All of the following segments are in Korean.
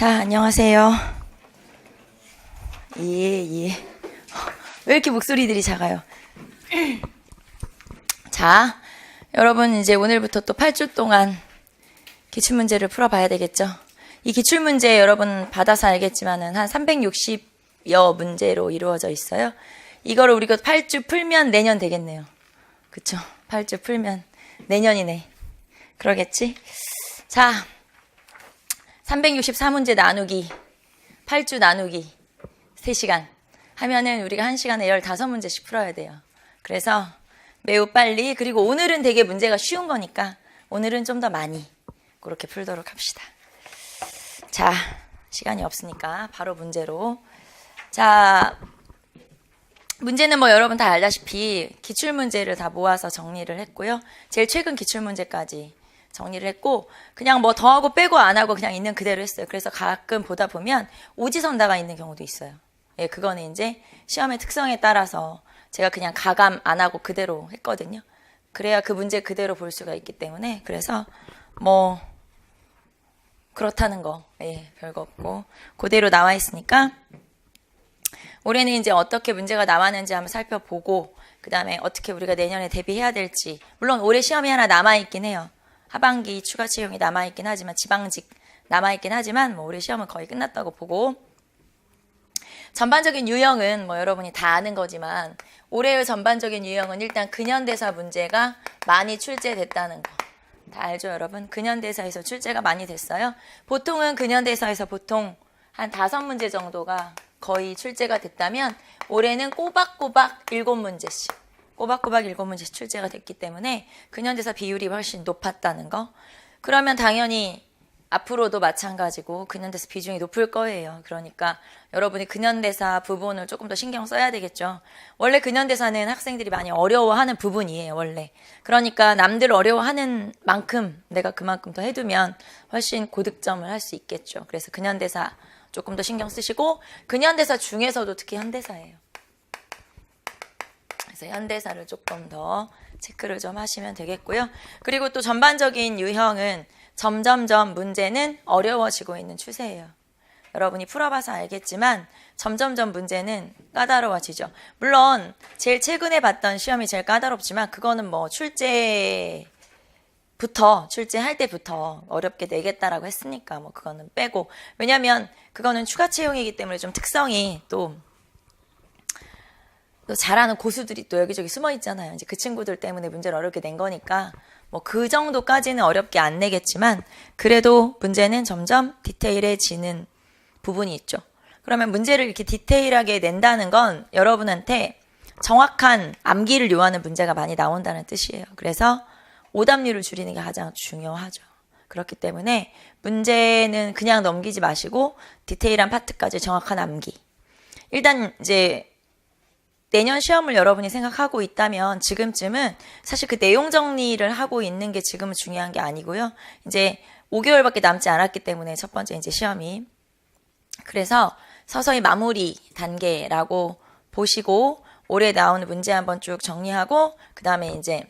자, 안녕하세요. 예. 왜 이렇게 목소리들이 작아요? 자, 여러분 이제 오늘부터 또 8주 동안 기출문제를 풀어봐야 되겠죠? 이 기출문제 여러분 받아서 알겠지만은 한 360여 문제로 이루어져 있어요. 이거를 우리가 8주 풀면 내년 되겠네요. 그쵸? 8주 풀면 내년이네. 그러겠지? 자, 364문제 나누기, 8주 나누기 3시간 하면은 우리가 1시간에 15문제씩 풀어야 돼요. 그래서 매우 빨리, 그리고 오늘은 되게 문제가 쉬운 거니까 오늘은 좀 더 많이 그렇게 풀도록 합시다. 자, 시간이 없으니까 바로 문제로. 자, 문제는 뭐 여러분 다 알다시피 기출문제를 다 모아서 정리를 했고요. 제일 최근 기출문제까지 정리를 했고, 그냥 뭐 더하고 빼고 안 하고 그냥 있는 그대로 했어요. 그래서 가끔 보다 보면 오지선다가 있는 경우도 있어요. 예, 그거는 이제 시험의 특성에 따라서 제가 그냥 가감 안 하고 그대로 했거든요. 그래야 그 문제 그대로 볼 수가 있기 때문에, 그래서 뭐 그렇다는 거, 예, 별거 없고 그대로 나와 있으니까 올해는 이제 어떻게 문제가 나왔는지 한번 살펴보고, 그 다음에 어떻게 우리가 내년에 대비해야 될지. 물론 올해 시험이 하나 남아있긴 해요. 하반기 추가 채용이 남아있긴 하지만, 지방직 남아있긴 하지만 뭐 올해 시험은 거의 끝났다고 보고, 전반적인 유형은 뭐 여러분이 다 아는 거지만 올해의 전반적인 유형은 일단 근현대사 문제가 많이 출제됐다는 거 다 알죠, 여러분? 근현대사에서 출제가 많이 됐어요. 보통은 근현대사에서 보통 한 5문제 정도가 거의 출제가 됐다면, 올해는 꼬박꼬박 7문제씩 꼬박꼬박 7문제씩 출제가 됐기 때문에 근현대사 비율이 훨씬 높았다는 거. 그러면 당연히 앞으로도 마찬가지고 근현대사 비중이 높을 거예요. 그러니까 여러분이 근현대사 부분을 조금 더 신경 써야 되겠죠. 원래 근현대사는 학생들이 많이 어려워하는 부분이에요, 원래. 그러니까 남들 어려워하는 만큼 내가 그만큼 더 해두면 훨씬 고득점을 할 수 있겠죠. 그래서 근현대사 조금 더 신경 쓰시고, 근현대사 중에서도 특히 현대사예요. 그래서 현대사를 조금 더 체크를 좀 하시면 되겠고요. 그리고 또 전반적인 유형은 점점점 문제는 어려워지고 있는 추세예요. 여러분이 풀어봐서 알겠지만 점점점 문제는 까다로워지죠. 물론 제일 최근에 봤던 시험이 제일 까다롭지만, 그거는 뭐 출제할 때부터 어렵게 내겠다라고 했으니까 뭐 그거는 빼고, 왜냐면 그거는 추가 채용이기 때문에 좀 특성이 또 잘하는 고수들이 또 여기저기 숨어 있잖아요. 이제 그 친구들 때문에 문제를 어렵게 낸 거니까 뭐 그 정도까지는 어렵게 안 내겠지만, 그래도 문제는 점점 디테일해지는 부분이 있죠. 그러면 문제를 이렇게 디테일하게 낸다는 건 여러분한테 정확한 암기를 요하는 문제가 많이 나온다는 뜻이에요. 그래서 오답률을 줄이는 게 가장 중요하죠. 그렇기 때문에 문제는 그냥 넘기지 마시고 디테일한 파트까지 정확한 암기. 일단 이제 내년 시험을 여러분이 생각하고 있다면 지금쯤은 사실 그 내용 정리를 하고 있는 게 지금은 중요한 게 아니고요. 이제 5개월밖에 남지 않았기 때문에, 첫 번째 이제 시험이. 그래서 서서히 마무리 단계라고 보시고 올해 나오는 문제 한번 쭉 정리하고, 그 다음에 이제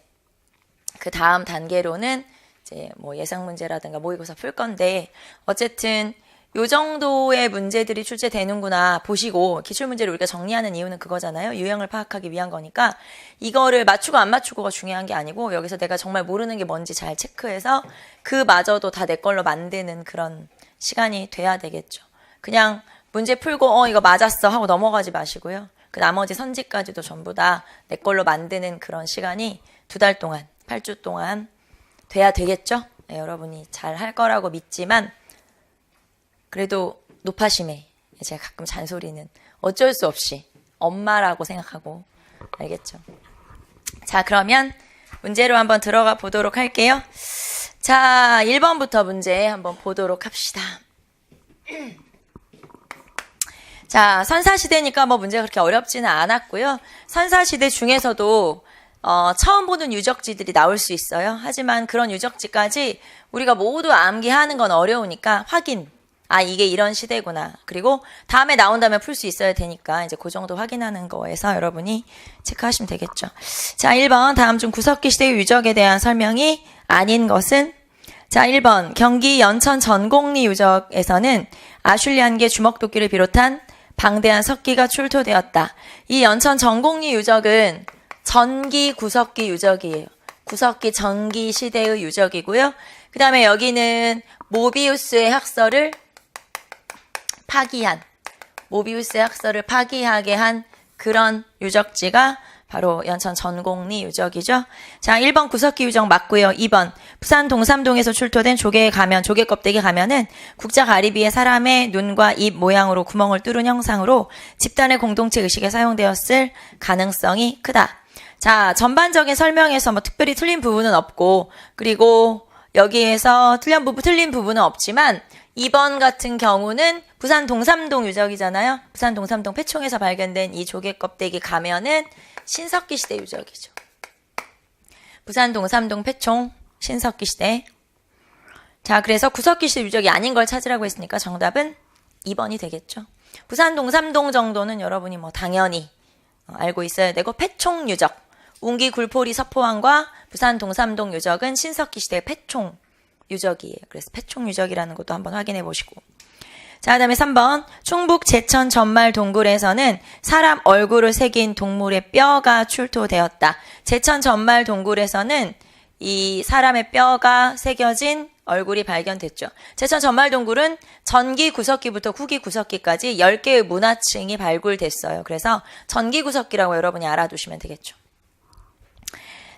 그 다음 단계로는 이제 뭐 예상 문제라든가 모의고사 풀 건데, 어쨌든 요 정도의 문제들이 출제되는구나 보시고, 기출문제를 우리가 정리하는 이유는 그거잖아요. 유형을 파악하기 위한 거니까 이거를 맞추고 안 맞추고가 중요한 게 아니고, 여기서 내가 정말 모르는 게 뭔지 잘 체크해서 그마저도 다 내 걸로 만드는 그런 시간이 돼야 되겠죠. 그냥 문제 풀고 이거 맞았어 하고 넘어가지 마시고요. 그 나머지 선지까지도 전부 다 내 걸로 만드는 그런 시간이 2달 동안, 8주 동안 돼야 되겠죠. 네, 여러분이 잘 할 거라고 믿지만, 그래도 높아심에 제가 가끔 잔소리는 어쩔 수 없이 엄마라고 생각하고, 알겠죠? 자, 그러면 문제로 한번 들어가 보도록 할게요. 자, 1번부터 문제 한번 보도록 합시다. 자, 선사시대니까 뭐 문제가 그렇게 어렵지는 않았고요. 선사시대 중에서도 처음 보는 유적지들이 나올 수 있어요. 하지만 그런 유적지까지 우리가 모두 암기하는 건 어려우니까 확인. 이게 이런 시대구나. 그리고 다음에 나온다면 풀 수 있어야 되니까 이제 그 정도 확인하는 거에서 여러분이 체크하시면 되겠죠. 자, 1번. 다음 중 구석기 시대의 유적에 대한 설명이 아닌 것은 자, 1번 경기 연천 전곡리 유적에서는 아슐리안개 주먹도끼를 비롯한 방대한 석기가 출토되었다. 이 연천 전곡리 유적은 전기 구석기 유적이에요. 구석기 전기 시대의 유적이고요. 그 다음에 여기는 모비우스의 학설을 파기하게 한 그런 유적지가 바로 연천 전곡리 유적이죠. 자, 1번 구석기 유적 맞고요. 2번 부산 동삼동에서 출토된 조개 껍데기 가면은 국자 가리비에 사람의 눈과 입 모양으로 구멍을 뚫은 형상으로 집단의 공동체 의식에 사용되었을 가능성이 크다. 자, 전반적인 설명에서 뭐 특별히 틀린 부분은 없고, 그리고 여기에서 틀린 부분은 없지만 2번 같은 경우는 부산 동삼동 유적이잖아요. 부산 동삼동 폐총에서 발견된 이 조개 껍데기 가면은 신석기 시대 유적이죠. 부산 동삼동 폐총 신석기 시대. 자, 그래서 구석기 시대 유적이 아닌 걸 찾으라고 했으니까 정답은 2번이 되겠죠. 부산 동삼동 정도는 여러분이 뭐 당연히 알고 있어야 되고, 폐총 유적, 운기 굴포리 서포항과 부산 동삼동 유적은 신석기 시대의 폐총 유적이에요. 그래서 폐총 유적이라는 것도 한번 확인해 보시고. 자, 그다음에 3번 충북 제천 전말 동굴에서는 사람 얼굴을 새긴 동물의 뼈가 출토되었다. 제천 전말 동굴에서는 이 사람의 뼈가 새겨진 얼굴이 발견됐죠. 제천 전말 동굴은 전기 구석기부터 후기 구석기까지 10개의 문화층이 발굴됐어요. 그래서 전기 구석기라고 여러분이 알아두시면 되겠죠.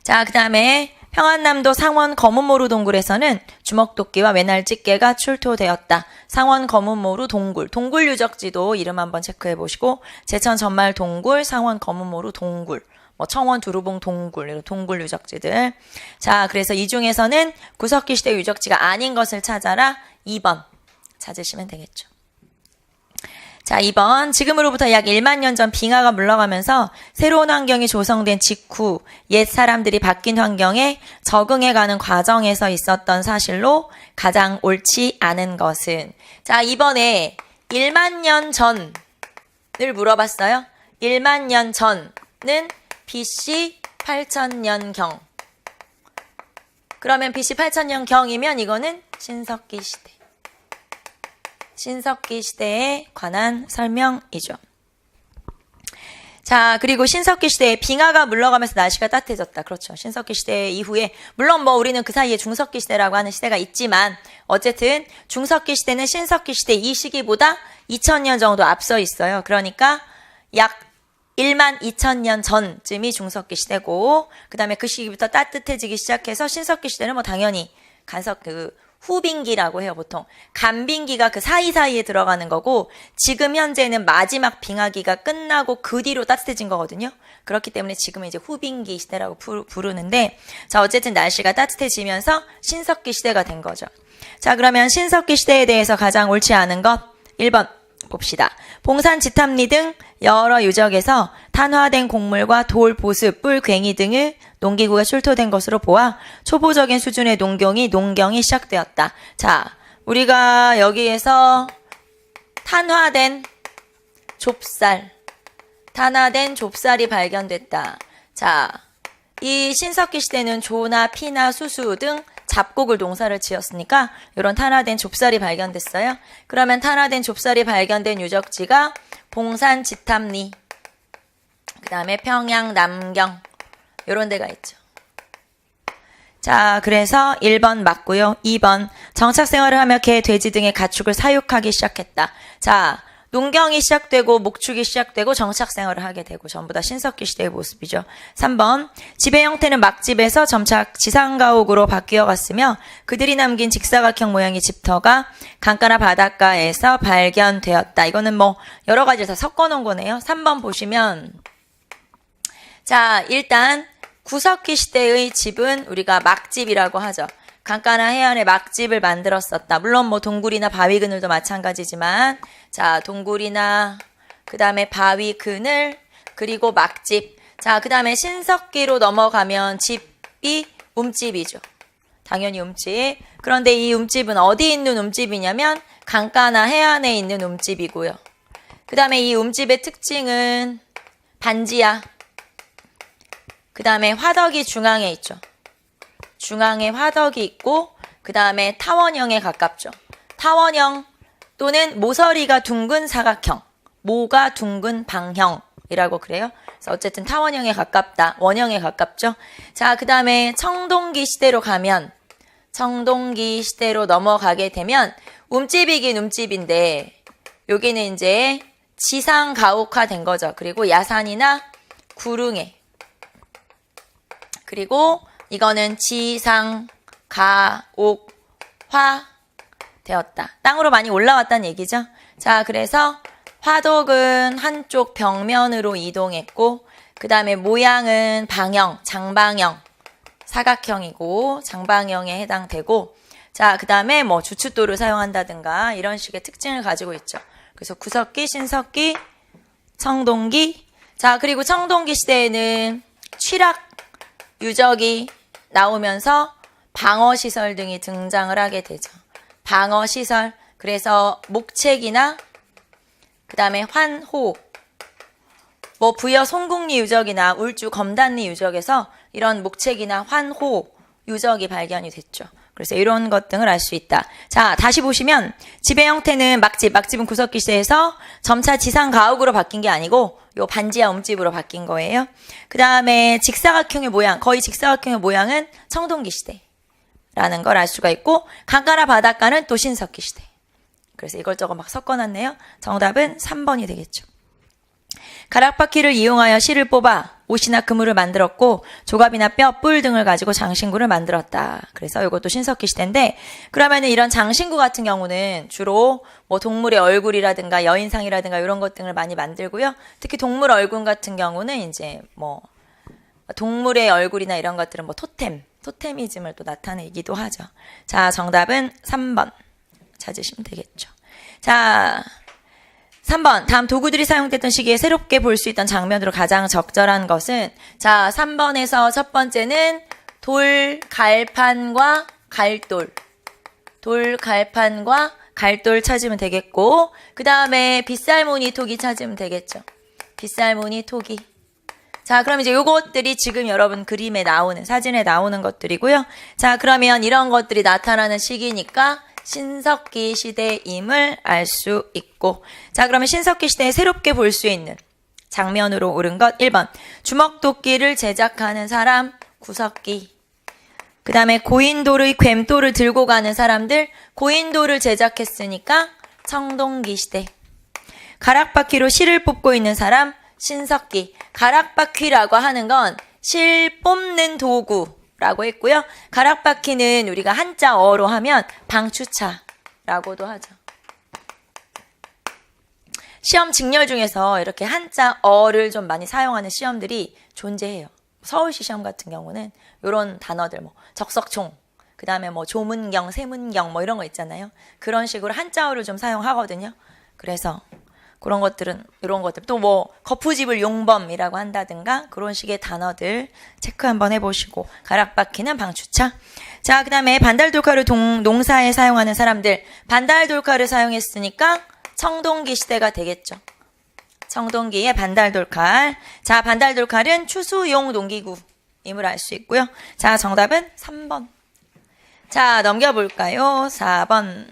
자, 그 다음에 평안남도 상원 검은모루 동굴에서는 주먹도끼와 외날집게가 출토되었다. 상원 검은모루 동굴 유적지도 이름 한번 체크해 보시고, 제천 전말 동굴, 상원 검은모루 동굴, 뭐 청원 두루봉 동굴, 이런 동굴 유적지들. 자, 그래서 이 중에서는 구석기 시대 유적지가 아닌 것을 찾아라. 2번 찾으시면 되겠죠. 자, 2번 지금으로부터 약 1만 년 전 빙하가 물러가면서 새로운 환경이 조성된 직후 옛 사람들이 바뀐 환경에 적응해가는 과정에서 있었던 사실로 가장 옳지 않은 것은. 자, 이번에 1만 년 전을 물어봤어요. 1만 년 전은 BC 8000년경. 그러면 BC 8000년경이면 이거는 신석기 시대. 신석기 시대에 관한 설명이죠. 자, 그리고 신석기 시대에 빙하가 물러가면서 날씨가 따뜻해졌다. 그렇죠. 신석기 시대 이후에, 물론 뭐 우리는 그 사이에 중석기 시대라고 하는 시대가 있지만, 어쨌든 중석기 시대는 신석기 시대 이 시기보다 2000년 정도 앞서 있어요. 그러니까 약 1만 2000년 전쯤이 중석기 시대고, 그 다음에 그 시기부터 따뜻해지기 시작해서 신석기 시대는 뭐 당연히 후빙기라고 해요, 보통. 간빙기가 그 사이사이에 들어가는 거고, 지금 현재는 마지막 빙하기가 끝나고 그 뒤로 따뜻해진 거거든요. 그렇기 때문에 지금은 이제 후빙기 시대라고 부르는데, 자, 어쨌든 날씨가 따뜻해지면서 신석기 시대가 된 거죠. 자, 그러면 신석기 시대에 대해서 가장 옳지 않은 것 1번 봅시다. 봉산 지탐리 등 여러 유적에서 탄화된 곡물과 돌, 보습, 뿔, 괭이 등의 농기구가 출토된 것으로 보아 초보적인 수준의 농경이 시작되었다. 자, 우리가 여기에서 탄화된 좁쌀이 발견됐다. 자, 이 신석기 시대는 조나 피나 수수 등 잡곡을 농사를 지었으니까 이런 탄화된 좁쌀이 발견됐어요. 그러면 탄화된 좁쌀이 발견된 유적지가 봉산 지탐리, 그 다음에 평양 남경, 이런 데가 있죠. 자, 그래서 1번 맞고요. 2번 정착 생활을 하며 개, 돼지 등의 가축을 사육하기 시작했다. 자, 농경이 시작되고 목축이 시작되고 정착 생활을 하게 되고 전부 다 신석기 시대의 모습이죠. 3번 집의 형태는 막집에서 점차 지상가옥으로 바뀌어 갔으며 그들이 남긴 직사각형 모양의 집터가 강가나 바닷가에서 발견되었다. 이거는 뭐 여러 가지를 다 섞어 놓은 거네요. 3번 보시면, 자, 일단 구석기 시대의 집은 우리가 막집이라고 하죠. 강가나 해안에 막집을 만들었었다. 물론 뭐 동굴이나 바위 그늘도 마찬가지지만, 자, 동굴이나 그 다음에 바위 그늘 그리고 막집. 자, 그 다음에 신석기로 넘어가면 집이 움집이죠. 당연히 움집. 그런데 이 움집은 어디 있는 움집이냐면 강가나 해안에 있는 움집이고요. 그 다음에 이 움집의 특징은 반지하. 그 다음에 화덕이 중앙에 있죠. 중앙에 화덕이 있고, 그 다음에 타원형에 가깝죠. 타원형 또는 모서리가 둥근 사각형, 모가 둥근 방형이라고 그래요. 그래서 어쨌든 타원형에 가깝다. 원형에 가깝죠. 자, 그 다음에 청동기 시대로 가면, 청동기 시대로 넘어가게 되면 움집이긴 움집인데 여기는 이제 지상 가옥화 된 거죠. 그리고 야산이나 구릉에, 그리고 이거는 지상 가옥화 되었다. 땅으로 많이 올라왔다는 얘기죠. 자, 그래서 화덕은 한쪽 벽면으로 이동했고, 그 다음에 모양은 방형, 장방형, 사각형이고 장방형에 해당되고, 자, 그 다음에 뭐 주춧돌을 사용한다든가 이런 식의 특징을 가지고 있죠. 그래서 구석기, 신석기, 청동기. 자, 그리고 청동기 시대에는 취락 유적이 나오면서 방어시설 등이 등장을 하게 되죠. 방어시설. 그래서 목책이나 그 다음에 환호, 뭐 부여 송국리 유적이나 울주 검단리 유적에서 이런 목책이나 환호 유적이 발견이 됐죠. 그래서 이런 것 등을 알 수 있다. 자, 다시 보시면 지배 형태는 막집은 구석기 시대에서 점차 지상 가옥으로 바뀐 게 아니고 요 반지하 움집으로 바뀐 거예요. 그 다음에 직사각형의 모양, 거의 직사각형의 모양은 청동기 시대라는 걸 알 수가 있고, 강가라 바닷가는 또 신석기 시대. 그래서 이것저것 막 섞어놨네요. 정답은 3번이 되겠죠. 가락바퀴를 이용하여 실을 뽑아 옷이나 그물을 만들었고, 조갑이나 뼈, 뿔 등을 가지고 장신구를 만들었다. 그래서 이것도 신석기 시대인데, 그러면은 이런 장신구 같은 경우는 주로 뭐 동물의 얼굴이라든가 여인상이라든가 이런 것 등을 많이 만들고요. 특히 동물 얼굴 같은 경우는 이제 뭐 동물의 얼굴이나 이런 것들은 뭐 토테미즘을 또 나타내기도 하죠. 자, 정답은 3번 찾으시면 되겠죠. 자, 3번. 다음 도구들이 사용됐던 시기에 새롭게 볼 수 있던 장면으로 가장 적절한 것은, 자, 3번에서 첫 번째는 돌, 갈판과 갈돌. 돌, 갈판과 갈돌 찾으면 되겠고, 그 다음에 빗살무늬 토기 찾으면 되겠죠. 빗살무늬 토기. 자, 그럼 이제 요것들이 지금 여러분 그림에 나오는, 사진에 나오는 것들이고요. 자, 그러면 이런 것들이 나타나는 시기니까 신석기 시대임을 알 수 있고, 자, 그러면 신석기 시대에 새롭게 볼 수 있는 장면으로 옳은 것 1번 주먹도끼를 제작하는 사람 구석기. 그 다음에 고인돌의 괸돌을 들고 가는 사람들, 고인돌을 제작했으니까 청동기 시대. 가락바퀴로 실을 뽑고 있는 사람 신석기. 가락바퀴라고 하는 건 실 뽑는 도구 라고 했고요. 가락바퀴는 우리가 한자 어로 하면 방추차라고도 하죠. 시험 직렬 중에서 이렇게 한자 어를 좀 많이 사용하는 시험들이 존재해요. 서울시 시험 같은 경우는 이런 단어들, 뭐 적석총, 그 다음에 뭐 조문경, 세문경 뭐 이런 거 있잖아요. 그런 식으로 한자어를 좀 사용하거든요. 그래서 그런 것들은, 이런 것들, 또 뭐 거푸집을 용범이라고 한다든가 그런 식의 단어들 체크 한번 해보시고, 가락바퀴는 방추차. 자, 그 다음에 반달돌칼을 농사에 사용하는 사람들, 반달돌칼을 사용했으니까 청동기 시대가 되겠죠. 청동기의 반달돌칼. 자, 반달돌칼은 추수용 농기구임을 알 수 있고요. 자, 정답은 3번. 자, 넘겨볼까요? 4번.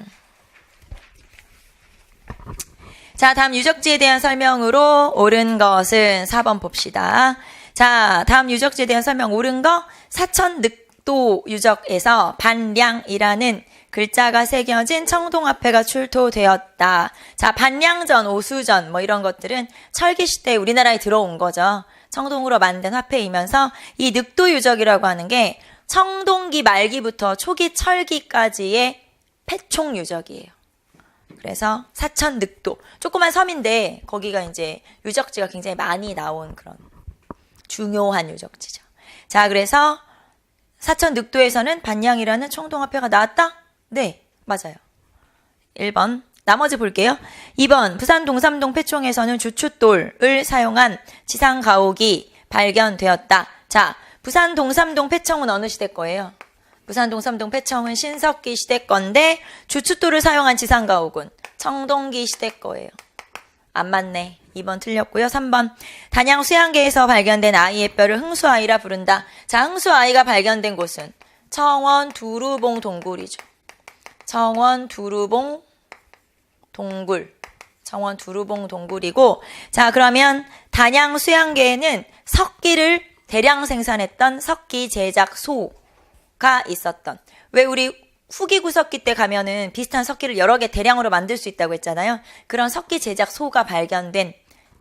자, 다음 유적지에 대한 설명으로 옳은 것은 4번 봅시다. 자, 다음 유적지에 대한 설명 옳은 거, 사천늑도 유적에서 반량이라는 글자가 새겨진 청동화폐가 출토되었다. 자, 반량전, 오수전 뭐 이런 것들은 철기시대에 우리나라에 들어온 거죠. 청동으로 만든 화폐이면서 이 늑도 유적이라고 하는 게 청동기 말기부터 초기 철기까지의 패총 유적이에요. 그래서 사천늑도, 조그만 섬인데 거기가 이제 유적지가 굉장히 많이 나온 그런 중요한 유적지죠. 자, 그래서 사천늑도에서는 반량이라는 청동화폐가 나왔다? 네, 맞아요. 1번. 나머지 볼게요. 2번. 부산 동삼동 패총에서는 주춧돌을 사용한 지상가옥이 발견되었다. 자, 부산 동삼동 패총은 어느 시대 거예요? 부산 동삼동 패청은 신석기 시대 건데 주춧돌을 사용한 지상가옥은 청동기 시대 거예요. 안 맞네. 2번 틀렸고요. 3번. 단양 수양계에서 발견된 아이의 뼈를 흥수아이라 부른다. 자, 흥수아이가 발견된 곳은 청원 두루봉 동굴이죠. 청원 두루봉 동굴. 청원 두루봉 동굴이고, 자, 그러면 단양 수양계에는 석기를 대량 생산했던 석기 제작소가 있었던, 왜 우리 후기 구석기 때 가면은 비슷한 석기를 여러 개 대량으로 만들 수 있다고 했잖아요. 그런 석기 제작소가 발견된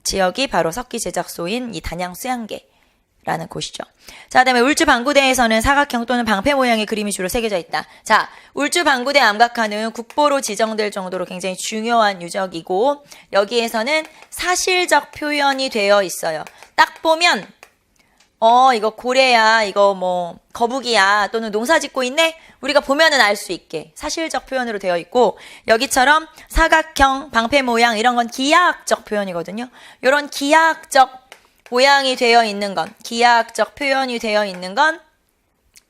지역이 바로 석기 제작소인 이 단양 수양계라는 곳이죠. 자, 그다음에 울주 방구대에서는 사각형 또는 방패 모양의 그림이 주로 새겨져 있다. 자, 울주 방구대 암각화는 국보로 지정될 정도로 굉장히 중요한 유적이고, 여기에서는 사실적 표현이 되어 있어요. 딱 보면 이거 고래야, 이거 뭐 거북이야, 또는 농사 짓고 있네? 우리가 보면은 알 수 있게 사실적 표현으로 되어 있고, 여기처럼 사각형, 방패 모양 이런 건 기하학적 표현이거든요. 이런 기하학적 모양이 되어 있는 건, 기하학적 표현이 되어 있는 건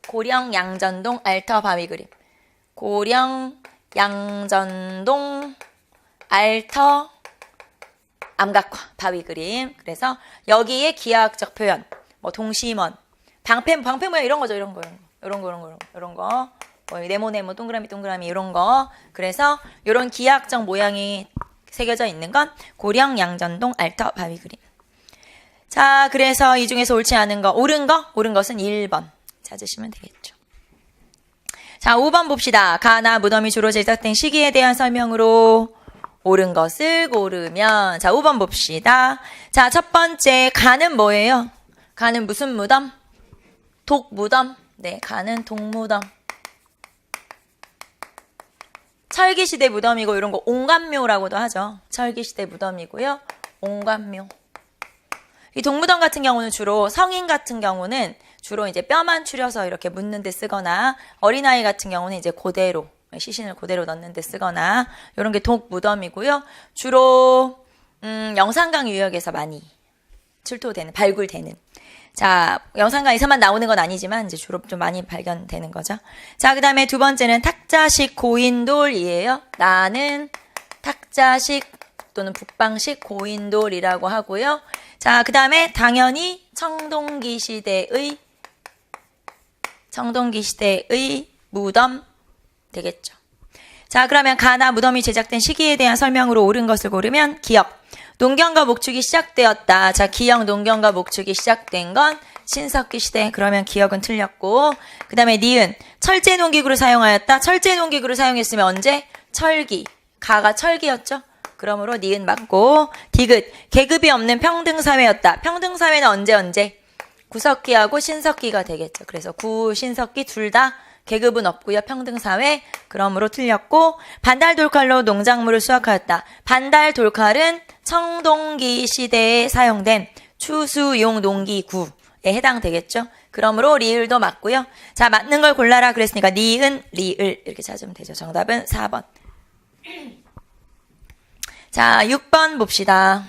고령 양전동 알터 바위 그림. 고령 양전동 알터 암각화 바위 그림. 그래서 여기에 기하학적 표현, 뭐 동심원, 방패 모양 이런 거죠. 이런 거. 뭐 네모네모 동그라미 이런 거. 그래서 이런 기하학적 모양이 새겨져 있는 건 고령 양전동 알터 바위 그림. 자, 그래서 이 중에서 옳지 않은 거, 옳은 것은 1번 찾으시면 되겠죠. 자, 5번 봅시다. 가나 무덤이 주로 제작된 시기에 대한 설명으로 옳은 것을 고르면, 자, 5번 봅시다. 자, 첫 번째, 가는 뭐예요? 가는 무슨 무덤? 독무덤. 네, 가는 독무덤. 철기시대 무덤이고, 이런 거 옹감묘라고도 하죠. 철기시대 무덤이고요. 옹감묘. 이 독무덤 같은 경우는 주로 성인 같은 경우는 주로 이제 뼈만 추려서 이렇게 묻는 데 쓰거나, 어린아이 같은 경우는 이제 그대로 시신을 그대로 넣는 데 쓰거나, 이런 게 독무덤이고요. 주로 영산강 유역에서 많이 출토되는, 발굴되는. 자, 영산강에서만 나오는 건 아니지만 이제 주로 좀 많이 발견되는 거죠. 자, 그다음에 두 번째는 탁자식 고인돌이에요. 나는 탁자식 또는 북방식 고인돌이라고 하고요. 자, 그 다음에 당연히 청동기 시대의 무덤 되겠죠. 자, 그러면 가나 무덤이 제작된 시기에 대한 설명으로 옳은 것을 고르면 기역. 농경과 목축이 시작되었다. 자, 기역, 농경과 목축이 시작된 건 신석기 시대. 그러면 기역은 틀렸고, 그 다음에 니은. 철제 농기구를 사용하였다. 철제 농기구를 사용했으면 언제? 철기. 가가 철기였죠. 그러므로 니은 맞고, 디귿. 계급이 없는 평등사회였다. 평등사회는 언제? 구석기하고 신석기가 되겠죠. 그래서 구, 신석기 둘 다 계급은 없고요. 평등사회. 그러므로 틀렸고, 반달돌칼로 농작물을 수확하였다. 반달돌칼은 청동기 시대에 사용된 추수용 농기구에 해당되겠죠. 그러므로 리을도 맞고요. 자, 맞는 걸 골라라 그랬으니까 니은, 리을 이렇게 찾으면 되죠. 정답은 4번. 자, 6번 봅시다.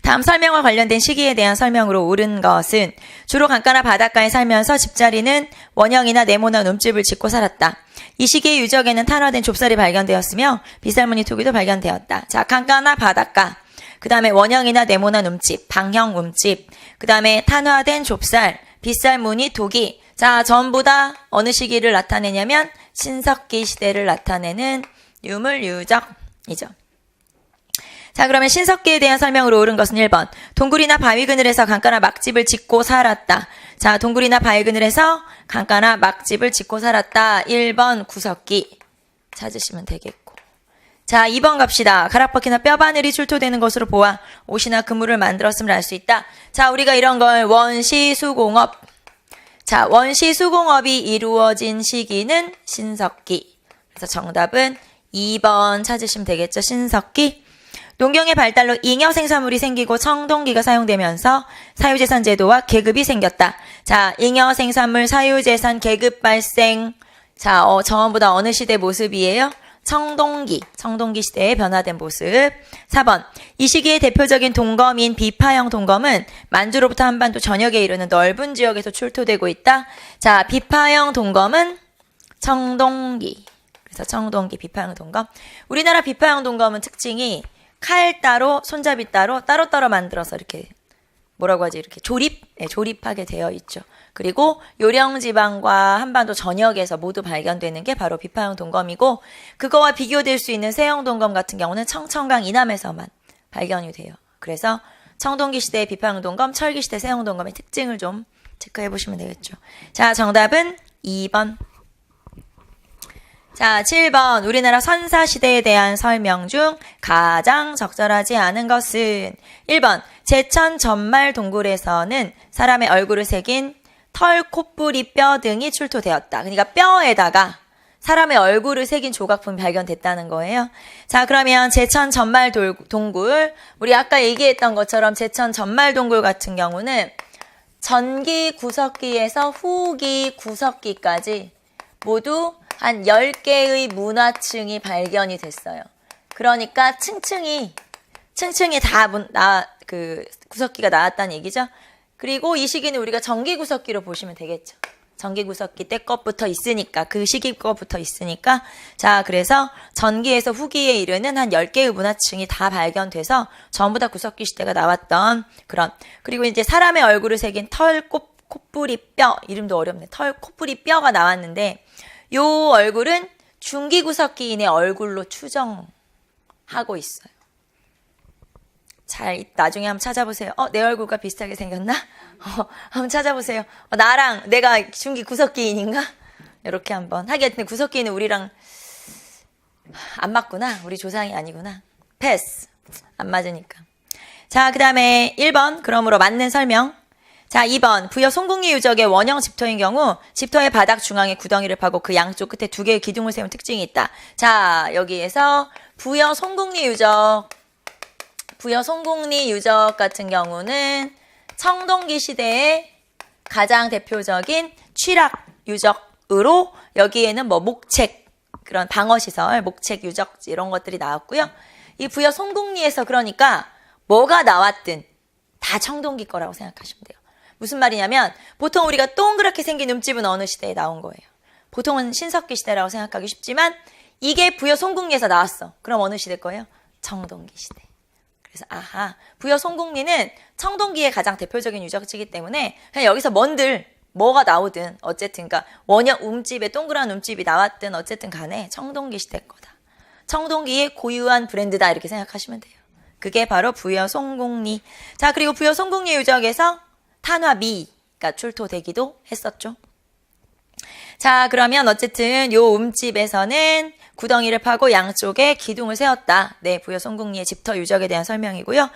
다음 설명과 관련된 시기에 대한 설명으로 옳은 것은 주로 강가나 바닷가에 살면서 집자리는 원형이나 네모나 움집을 짓고 살았다. 이 시기의 유적에는 탄화된 좁쌀이 발견되었으며 빗살무늬 토기도 발견되었다. 자, 강가나 바닷가, 그 다음에 원형이나 네모난 움집, 방형 움집, 그 다음에 탄화된 좁쌀, 빗살무늬 토기. 자, 전부 다 어느 시기를 나타내냐면 신석기 시대를 나타내는 유물 유적이죠. 자, 그러면 신석기에 대한 설명으로 옳은 것은 1번. 동굴이나 바위 그늘에서 강가나 막집을 짓고 살았다. 자, 동굴이나 바위 그늘에서 강가나 막집을 짓고 살았다. 1번 구석기 찾으시면 되겠고. 자, 2번 갑시다. 가락바퀴나 뼈바늘이 출토되는 것으로 보아 옷이나 그물을 만들었음을 알 수 있다. 자, 우리가 이런 걸 원시수공업. 자, 원시수공업이 이루어진 시기는 신석기. 그래서 정답은 2번 찾으시면 되겠죠. 신석기. 농경의 발달로 잉여 생산물이 생기고 청동기가 사용되면서 사유재산 제도와 계급이 생겼다. 자, 잉여 생산물 사유재산 계급 발생. 자, 전부 다 어느 시대 모습이에요? 청동기 시대에 변화된 모습. 4번. 이 시기의 대표적인 동검인 비파형 동검은 만주로부터 한반도 전역에 이르는 넓은 지역에서 출토되고 있다. 자, 비파형 동검은 청동기. 그래서 청동기, 비파형 동검. 우리나라 비파형 동검은 특징이 칼 따로, 손잡이 따로, 따로따로 만들어서 이렇게 뭐라고 하지? 이렇게 조립하게 되어 있죠. 그리고 요령지방과 한반도 전역에서 모두 발견되는 게 바로 비파형 동검이고, 그거와 비교될 수 있는 세형 동검 같은 경우는 청천강 이남에서만 발견이 돼요. 그래서 청동기 시대의 비파형 동검, 철기 시대 세형 동검의 특징을 좀 체크해 보시면 되겠죠. 자, 정답은 2번. 자, 7번. 우리나라 선사시대에 대한 설명 중 가장 적절하지 않은 것은 1번. 제천 전말 동굴에서는 사람의 얼굴을 새긴 털, 콧부리, 뼈 등이 출토되었다. 그러니까 뼈에다가 사람의 얼굴을 새긴 조각품이 발견됐다는 거예요. 자, 그러면 제천 전말 동굴, 우리 아까 얘기했던 것처럼 제천 전말 동굴 같은 경우는 전기 구석기에서 후기 구석기까지 모두 한 10개의 문화층이 발견이 됐어요. 그러니까 층층이 다 구석기가 나왔다는 얘기죠. 그리고 이 시기는 우리가 전기 구석기로 보시면 되겠죠. 전기 구석기 때 것부터 있으니까, 그 시기 것부터 있으니까. 자, 그래서 전기에서 후기에 이르는 한 10개의 문화층이 다 발견돼서 전부 다 구석기 시대가 나왔던 그런. 그리고 이제 사람의 얼굴을 새긴 털, 콧부리, 뼈, 이름도 어렵네. 털, 콧부리, 뼈가 나왔는데 요 얼굴은 중기구석기인의 얼굴로 추정하고 있어요. 잘 나중에 한번 찾아보세요. 내 얼굴과 비슷하게 생겼나? 한번 찾아보세요. 나랑 내가 중기구석기인인가? 이렇게 한번. 하긴 구석기인은 우리랑 안 맞구나. 우리 조상이 아니구나. 패스. 안 맞으니까. 자, 그 다음에 1번. 그러므로 맞는 설명. 자, 2번. 부여 송궁리 유적의 원형 집터인 경우 집터의 바닥 중앙에 구덩이를 파고 그 양쪽 끝에 2개의 기둥을 세운 특징이 있다. 자, 여기에서 부여 송궁리 유적 같은 경우는 청동기 시대의 가장 대표적인 취락 유적으로 여기에는 뭐 목책, 그런 방어시설, 목책 유적 이런 것들이 나왔고요. 이 부여 송궁리에서 그러니까 뭐가 나왔든 다 청동기 거라고 생각하시면 돼요. 무슨 말이냐면 보통 우리가 동그랗게 생긴 음집은 어느 시대에 나온 거예요? 보통은 신석기 시대라고 생각하기 쉽지만 이게 부여 송궁리에서 나왔어. 그럼 어느 시대 거예요? 청동기 시대. 그래서 부여 송궁리는 청동기의 가장 대표적인 유적지이기 때문에 그냥 여기서 뭔들 뭐가 나오든 어쨌든 그러니까 원형 움집에 동그란 움집이 나왔든 어쨌든 간에 청동기 시대 거다. 청동기의 고유한 브랜드다 이렇게 생각하시면 돼요. 그게 바로 부여 송궁리. 자, 그리고 부여 송궁리 유적에서 탄화미가 출토되기도 했었죠. 자, 그러면 어쨌든 요 움집에서는 구덩이를 파고 양쪽에 기둥을 세웠다. 네, 부여 송궁리의 집터 유적에 대한 설명이고요.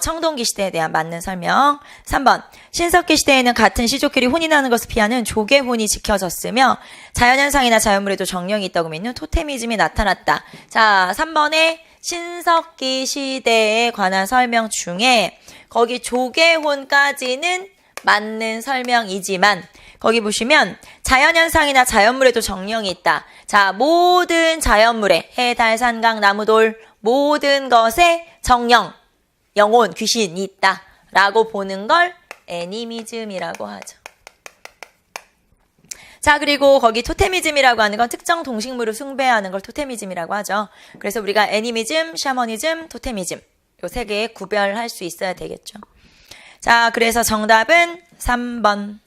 청동기 시대에 대한 맞는 설명. 3번. 신석기 시대에는 같은 시족끼리 혼이 나는 것을 피하는 조계혼이 지켜졌으며 자연현상이나 자연물에도 정령이 있다고 믿는 토테미즘이 나타났다. 자, 3번에 신석기 시대에 관한 설명 중에 거기 조계혼까지는 맞는 설명이지만 거기 보시면 자연현상이나 자연물에도 정령이 있다. 자, 모든 자연물에 해, 달, 산, 강, 나무, 돌 모든 것에 정령, 영혼, 귀신이 있다 라고 보는 걸 애니미즘이라고 하죠. 자, 그리고 거기 토테미즘이라고 하는 건 특정 동식물을 숭배하는 걸 토테미즘이라고 하죠. 그래서 우리가 애니미즘, 샤머니즘, 토테미즘 요 세 개 구별할 수 있어야 되겠죠. 자, 그래서 정답은 3번.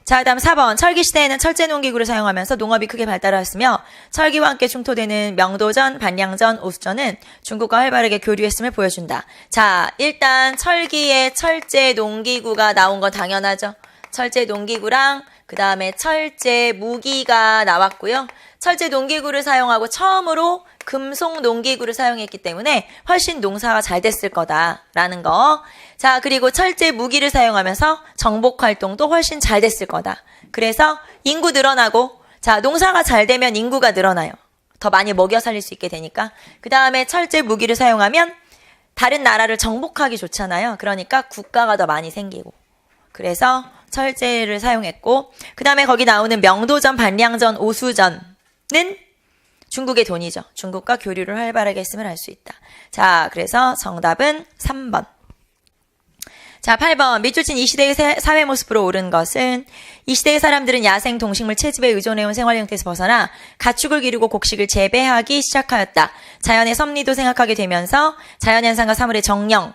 자, 그 다음 4번. 철기시대에는 철제 농기구를 사용하면서 농업이 크게 발달하였으며 철기와 함께 충토되는 명도전, 반량전, 오수전은 중국과 활발하게 교류했음을 보여준다. 자, 일단 철기에 철제 농기구가 나온 건 당연하죠. 철제 농기구랑 그 다음에 철제 무기가 나왔고요. 철제 농기구를 사용하고 처음으로 금속 농기구를 사용했기 때문에 훨씬 농사가 잘 됐을 거다라는 거. 자, 그리고 철제 무기를 사용하면서 정복 활동도 훨씬 잘 됐을 거다. 그래서 인구 늘어나고, 자, 농사가 잘 되면 인구가 늘어나요. 더 많이 먹여 살릴 수 있게 되니까. 그 다음에 철제 무기를 사용하면 다른 나라를 정복하기 좋잖아요. 그러니까 국가가 더 많이 생기고. 그래서 철제를 사용했고, 그 다음에 거기 나오는 명도전, 반량전, 오수전은 중국의 돈이죠. 중국과 교류를 활발하게 했음을 알 수 있다. 자, 그래서 정답은 3번. 자, 8번. 밑줄친 이 시대의 사회 모습으로 옳은 것은 이 시대의 사람들은 야생 동식물 채집에 의존해온 생활 형태에서 벗어나 가축을 기르고 곡식을 재배하기 시작하였다. 자연의 섭리도 생각하게 되면서 자연현상과 사물의 정령,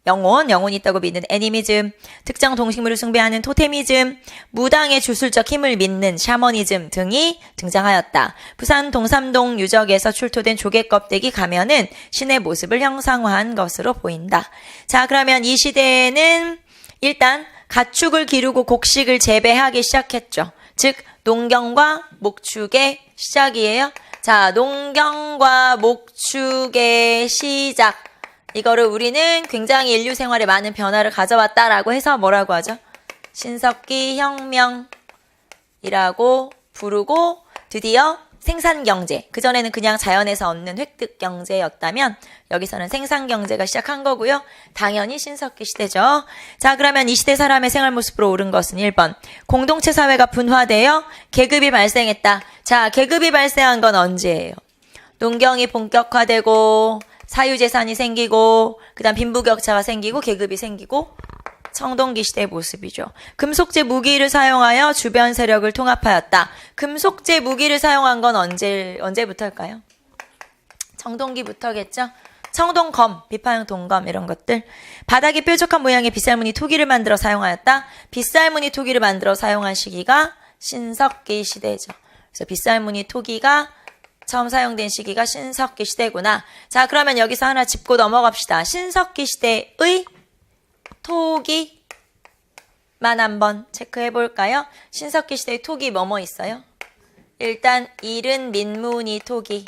영혼이 있다고 믿는 애니미즘, 특정 동식물을 숭배하는 토테미즘, 무당의 주술적 힘을 믿는 샤머니즘 등이 등장하였다. 부산 동삼동 유적에서 출토된 조개 껍데기 가면은 신의 모습을 형상화한 것으로 보인다. 자, 그러면 이 시대에는 일단 가축을 기르고 곡식을 재배하기 시작했죠. 즉 농경과 목축의 시작이에요. 자, 농경과 목축의 시작. 이거를 우리는 굉장히 인류 생활에 많은 변화를 가져왔다라고 해서 뭐라고 하죠? 신석기 혁명이라고 부르고 드디어 생산경제, 그전에는 그냥 자연에서 얻는 획득경제였다면 여기서는 생산경제가 시작한 거고요. 당연히 신석기 시대죠. 자, 그러면 이 시대 사람의 생활 모습으로 오른 것은 1번. 공동체 사회가 분화되어 계급이 발생했다. 자, 계급이 발생한 건 언제예요? 농경이 본격화되고 사유재산이 생기고 그다음 빈부격차가 생기고 계급이 생기고 청동기 시대의 모습이죠. 금속제 무기를 사용하여 주변 세력을 통합하였다. 금속제 무기를 사용한 건 언제부터일까요? 청동기부터겠죠. 청동검, 비파형 동검 이런 것들. 바닥이 뾰족한 모양의 빗살무늬 토기를 만들어 사용하였다. 빗살무늬 토기를 만들어 사용한 시기가 신석기 시대죠. 그래서 빗살무늬 토기가 처음 사용된 시기가 신석기 시대구나. 자, 그러면 여기서 하나 짚고 넘어갑시다. 신석기 시대의 토기만 한번 체크해 볼까요? 신석기 시대의 토기 뭐뭐 있어요? 일단 이른 민무늬 토기,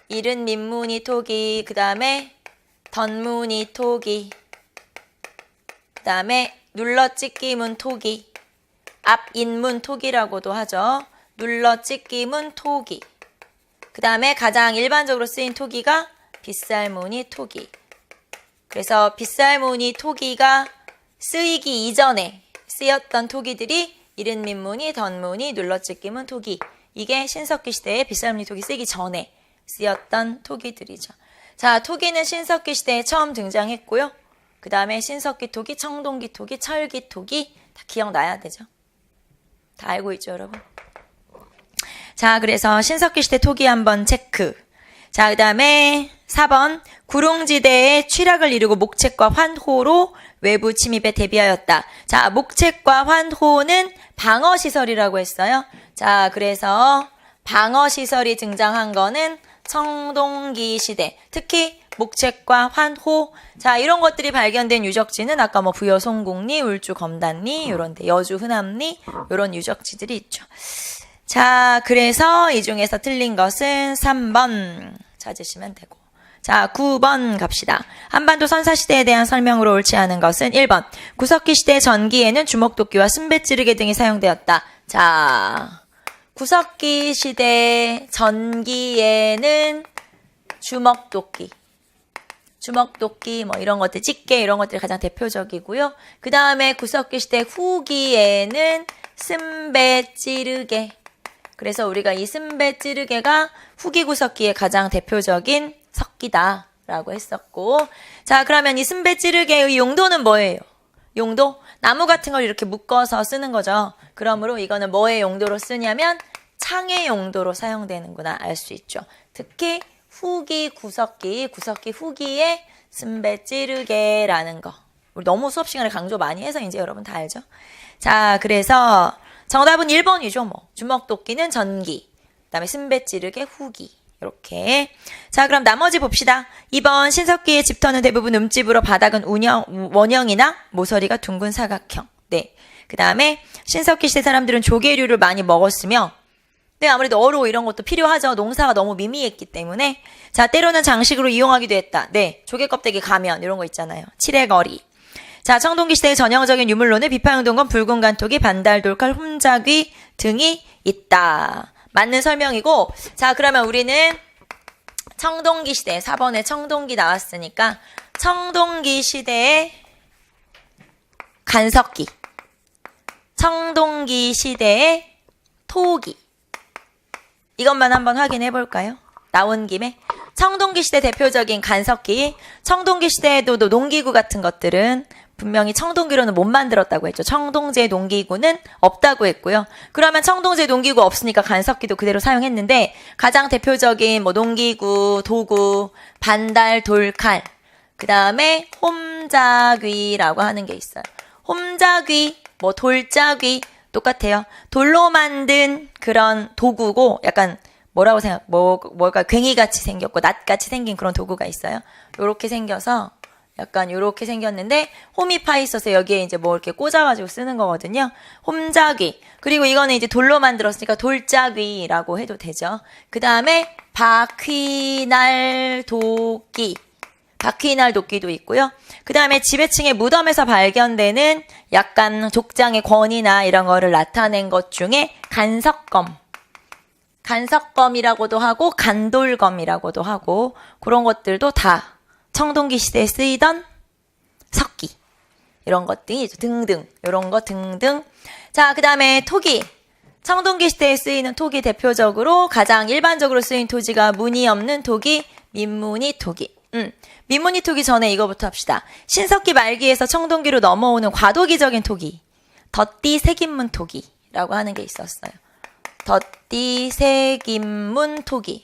이른 민무늬 토기, 그 다음에 덧무늬 토기, 그 다음에 눌러찢기문 토기, 앞인문 토기라고도 하죠. 눌러찢기문 토기. 그 다음에 가장 일반적으로 쓰인 토기가 빗살무늬 토기. 그래서 빗살무늬 토기가 쓰이기 이전에 쓰였던 토기들이 이른 민무늬, 덧무늬, 눌러찢기문 토기. 이게 신석기 시대에 빗살무늬 토기 쓰기 전에 쓰였던 토기들이죠. 자, 토기는 신석기 시대에 처음 등장했고요. 그 다음에 신석기 토기, 청동기 토기, 철기 토기 다 기억나야 되죠. 다 알고 있죠, 여러분? 자, 그래서 신석기 시대 토기 한번 체크. 자, 그 다음에 4번 구릉지대에 취락을 이루고 목책과 환호로 외부 침입에 대비하였다. 자, 목책과 환호는 방어시설이라고 했어요. 자, 그래서 방어시설이 등장한 거는 청동기 시대. 특히 목책과 환호. 자, 이런 것들이 발견된 유적지는 아까 뭐 부여송곡리, 울주 검단리, 요런데 여주 흔암리, 요런 유적지들이 있죠. 자, 그래서 이 중에서 틀린 것은 3번 찾으시면 되고. 자, 9번 갑시다. 한반도 선사시대에 대한 설명으로 옳지 않은 것은 1번. 구석기 시대 전기에는 주먹도끼와 순배찌르개 등이 사용되었다. 자, 구석기 시대 전기에는 주먹도끼 뭐 이런 것들, 집게 이런 것들이 가장 대표적이고요. 그 다음에 구석기 시대 후기에는 순배찌르개. 그래서 우리가 이 순배찌르개가 후기 구석기의 가장 대표적인 석기다라고 했었고, 자, 그러면 이 순배찌르개의 용도는 뭐예요? 용도? 나무 같은 걸 이렇게 묶어서 쓰는 거죠. 그러므로 이거는 뭐의 용도로 쓰냐면 창의 용도로 사용되는구나 알 수 있죠. 특히 후기 구석기 후기에 순배찌르개라는 거. 우리 너무 수업 시간에 강조 많이 해서 이제 여러분 다 알죠? 자, 그래서 정답은 1번이죠. 뭐 주먹도끼는 전기, 그다음에 순배찌르개 후기. 이렇게. 자, 그럼 나머지 봅시다. 2번 신석기의 집터는 대부분 움집으로 바닥은 원형이나 모서리가 둥근 사각형. 네. 그 다음에 신석기 시대 사람들은 조개류를 많이 먹었으며, 네, 아무래도 어로 이런 것도 필요하죠. 농사가 너무 미미했기 때문에. 자, 때로는 장식으로 이용하기도 했다. 네. 조개 껍데기 가면 이런 거 있잖아요. 칠해거리. 자, 청동기 시대의 전형적인 유물로는 비파형동건, 붉은 간토기, 반달돌칼, 홈자귀 등이 있다. 맞는 설명이고, 자, 그러면 우리는 청동기 시대, 4번에 청동기 나왔으니까 청동기 시대의 간석기, 청동기 시대의 토기, 이것만 한번 확인해 볼까요? 나온 김에 청동기 시대 대표적인 간석기, 청동기 시대에도 농기구 같은 것들은 분명히 청동기로는 못 만들었다고 했죠. 청동제 농기구는 없다고 했고요. 그러면 청동제 농기구 없으니까 간석기도 그대로 사용했는데, 가장 대표적인 뭐 농기구, 도구, 반달, 돌칼, 그 다음에 홈자귀라고 하는 게 있어요. 홈자귀, 뭐 돌자귀 똑같아요. 돌로 만든 그런 도구고 약간 뭐라고 뭘까 괭이같이 생겼고 낫같이 생긴 그런 도구가 있어요. 요렇게 생겨서 약간 요렇게 생겼는데 홈이 파 있어서 여기에 이제 뭐 이렇게 꽂아가지고 쓰는 거거든요. 홈자귀. 그리고 이거는 이제 돌로 만들었으니까 돌자귀라고 해도 되죠. 그 다음에 바퀴날 도끼. 바퀴날 도끼도 있고요. 그 다음에 지배층의 무덤에서 발견되는 약간 족장의 권위나 이런 거를 나타낸 것 중에 간석검. 간석검이라고도 하고 간돌검이라고도 하고 그런 것들도 다 청동기 시대에 쓰이던 석기. 이런 것들이 등등. 이런 거 등등. 자, 그 다음에 토기. 청동기 시대에 쓰이는 토기 대표적으로 가장 일반적으로 쓰인 토지가 무늬 없는 토기, 민무늬 토기. 민무늬 토기 전에 이거부터 합시다. 신석기 말기에서 청동기로 넘어오는 과도기적인 토기. 덧띠 색인문 토기라고 하는 게 있었어요. 덧띠 색인문 토기.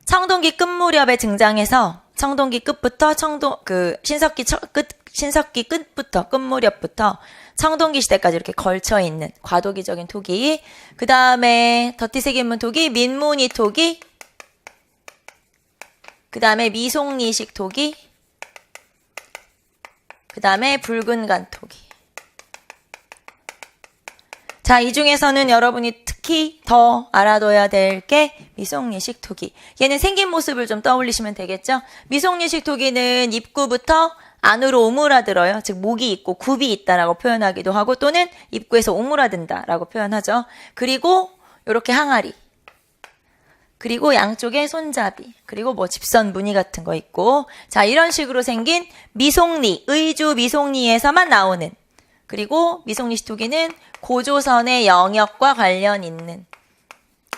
청동기 끝 무렵에 등장해서 청동기 끝부터 신석기 끝부터 끝 무렵부터 청동기 시대까지 이렇게 걸쳐 있는 과도기적인 토기. 그 다음에 덧띠 색인문 토기, 민무늬 토기. 그 다음에 미송리식 토기. 그 다음에 붉은 간 토기. 자, 이 중에서는 여러분이 특히 더 알아둬야 될 게 미송리식 토기. 얘는 생긴 모습을 좀 떠올리시면 되겠죠? 미송리식 토기는 입구부터 안으로 오므라들어요. 즉 목이 있고 굽이 있다라고 표현하기도 하고 또는 입구에서 오므라든다라고 표현하죠. 그리고 이렇게 항아리. 그리고 양쪽에 손잡이. 그리고 뭐 집선 무늬 같은 거 있고. 자, 이런 식으로 생긴 미송리, 의주 미송리에서만 나오는. 그리고 미송리식 토기는 고조선의 영역과 관련 있는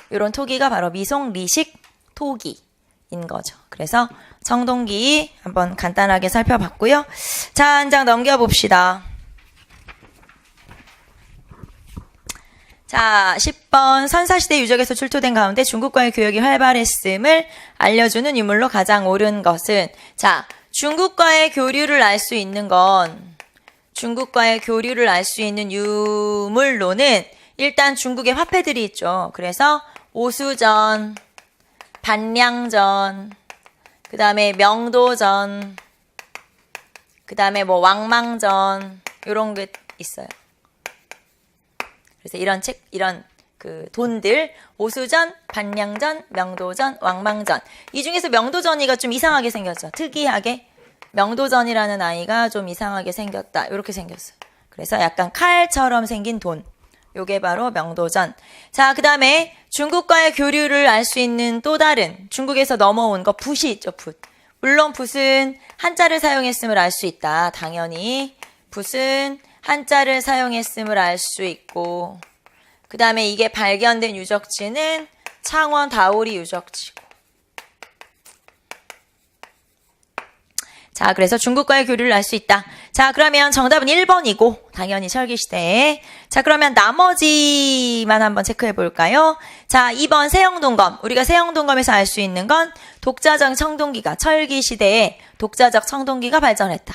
이런 토기가 바로 미송리식 토기인 거죠. 그래서 청동기 한번 간단하게 살펴봤고요. 자, 한 장 넘겨봅시다. 자, 10번 선사시대 유적에서 출토된 가운데 중국과의 교역이 활발했음을 알려주는 유물로 가장 옳은 것은 자, 중국과의 교류를 알 수 있는 유물로는 일단 중국의 화폐들이 있죠. 그래서 오수전, 반량전, 그 다음에 명도전, 그 다음에 뭐 왕망전 이런 게 있어요. 그래서 이런 그 돈들 오수전, 반량전, 명도전, 왕망전 이 중에서 명도전이가 좀 이상하게 생겼죠. 특이하게 명도전이라는 아이가 좀 이상하게 생겼다. 이렇게 생겼어요. 그래서 약간 칼처럼 생긴 돈. 요게 바로 명도전. 자, 그 다음에 중국과의 교류를 알 수 있는 또 다른 중국에서 넘어온 거 붓이 있죠. 붓. 물론 붓은 한자를 사용했음을 알 수 있다. 당연히 붓은 한자를 사용했음을 알 수 있고 그 다음에 이게 발견된 유적지는 창원 다오리 유적지고 자, 그래서 중국과의 교류를 알 수 있다. 자, 그러면 정답은 1번이고 당연히 철기시대에. 자, 그러면 나머지만 한번 체크해 볼까요? 자, 2번 세영동검. 우리가 세영동검에서 알 수 있는 건 독자적 청동기가 철기시대에 독자적 청동기가 발전했다.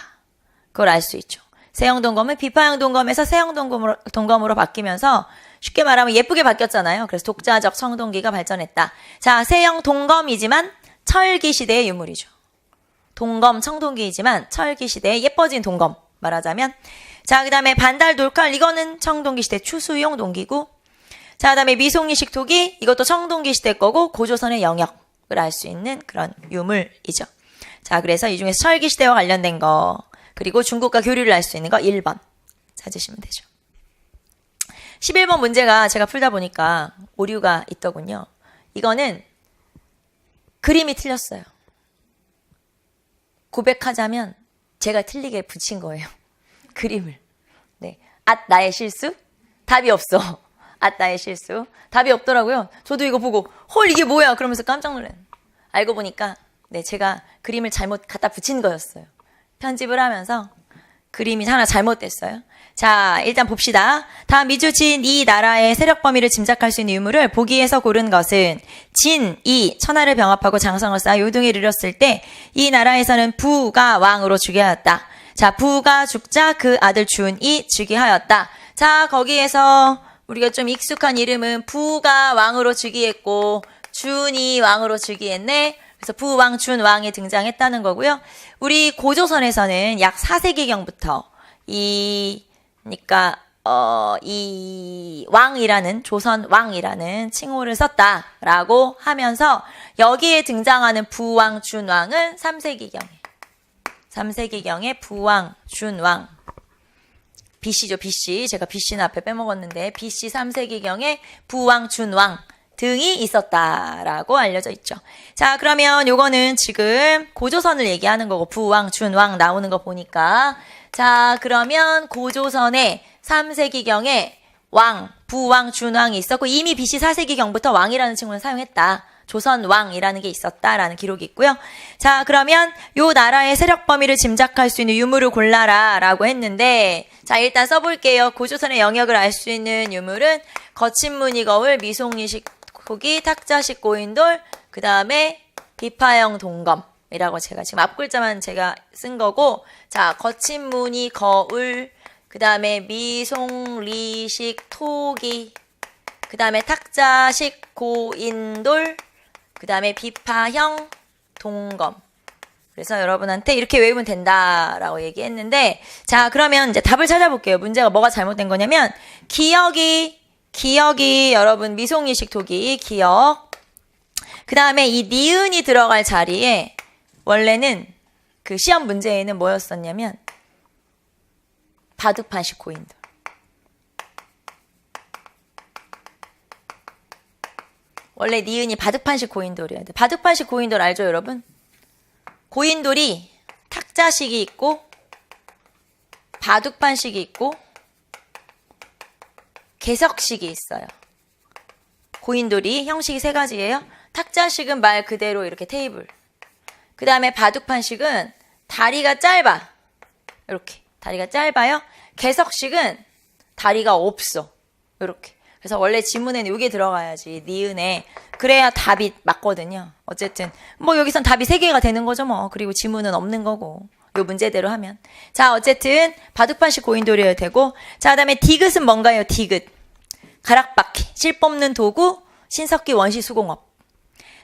그걸 알 수 있죠. 세영동검은 비파형 동검에서 세영동검으로 바뀌면서 쉽게 말하면 예쁘게 바뀌었잖아요. 그래서 독자적 청동기가 발전했다. 자, 세영동검이지만 철기시대의 유물이죠. 동검 청동기이지만 철기시대에 예뻐진 동검 말하자면 자, 그 다음에 반달 돌칼 이거는 청동기시대 추수용 동기고 자, 그 다음에 미송리식 토기 이것도 청동기시대 거고 고조선의 영역을 알 수 있는 그런 유물이죠. 자, 그래서 이 중에서 철기시대와 관련된 거 그리고 중국과 교류를 알 수 있는 거 1번 찾으시면 되죠. 11번 문제가 제가 풀다 보니까 오류가 있더군요. 이거는 그림이 틀렸어요. 고백하자면 제가 틀리게 붙인 거예요. 그림을. 네. 나의 실수? 답이 없어. 나의 실수. 답이 없더라고요. 저도 이거 보고 헐 이게 뭐야 그러면서 깜짝 놀랐어요. 알고 보니까 네, 제가 그림을 잘못 갖다 붙인 거였어요. 편집을 하면서 그림이 하나 잘못됐어요. 자, 일단 봅시다. 다음 미주진 이 나라의 세력 범위를 짐작할 수 있는 유물을 보기에서 고른 것은 진, 이, 천하를 병합하고 장성을 쌓아 요동에 이르렀을 때 이 나라에서는 부가 왕으로 즉위하였다. 자, 부가 죽자 그 아들 준이 즉위하였다. 자, 거기에서 우리가 좀 익숙한 이름은 부가 왕으로 즉위했고 준이 왕으로 즉위했네. 그래서 부왕, 준왕이 등장했다는 거고요. 우리 고조선에서는 약 4세기경부터 그러니까 이 왕이라는 조선 왕이라는 칭호를 썼다라고 하면서 여기에 등장하는 부왕, 준왕은 3세기경에 부왕, 준왕 BC죠, BC. 제가 BC는 앞에 빼먹었는데 BC 3세기경에 부왕, 준왕 등이 있었다라고 알려져 있죠. 자, 그러면 요거는 지금 고조선을 얘기하는 거고 부왕, 준왕 나오는 거 보니까 자, 그러면 고조선에 3세기경에 왕, 부왕, 준왕이 있었고 이미 BC 4세기경부터 왕이라는 칭호를 사용했다. 조선왕이라는 게 있었다라는 기록이 있고요. 자, 그러면 요 나라의 세력 범위를 짐작할 수 있는 유물을 골라라 라고 했는데 자, 일단 써볼게요. 고조선의 영역을 알 수 있는 유물은 거친 무늬 거울, 미송리식 토기, 탁자식 고인돌, 그 다음에 비파형 동검이라고 제가 지금 앞글자만 제가 쓴 거고 자, 거친 무늬 거울, 그 다음에 미송리식 토기, 그 다음에 탁자식 고인돌, 그 다음에 비파형 동검. 그래서 여러분한테 이렇게 외우면 된다라고 얘기했는데 자, 그러면 이제 답을 찾아볼게요. 문제가 뭐가 잘못된 거냐면 기억이 여러분 미송리식 토기 기억. 그 다음에 이 니은이 들어갈 자리에 원래는 그 시험 문제에는 뭐였었냐면 바둑판식 고인돌. 원래 니은이 바둑판식 고인돌이어야 돼. 바둑판식 고인돌 알죠, 여러분? 고인돌이 탁자식이 있고 바둑판식이 있고 개석식이 있어요. 고인돌이 형식이 세 가지예요. 탁자식은 말 그대로 이렇게 테이블. 그 다음에 바둑판식은 다리가 짧아. 이렇게 다리가 짧아요. 개석식은 다리가 없어. 이렇게. 그래서 원래 지문에는 이게 들어가야지. 니은에. 그래야 답이 맞거든요. 어쨌든 뭐 여기선 답이 3개가 되는 거죠 뭐. 그리고 지문은 없는 거고. 요 문제대로 하면. 자, 어쨌든 바둑판식 고인돌이어야 되고 자, 그 다음에 디귿은 뭔가요? 디귿. 가락바퀴. 실 뽑는 도구. 신석기 원시 수공업.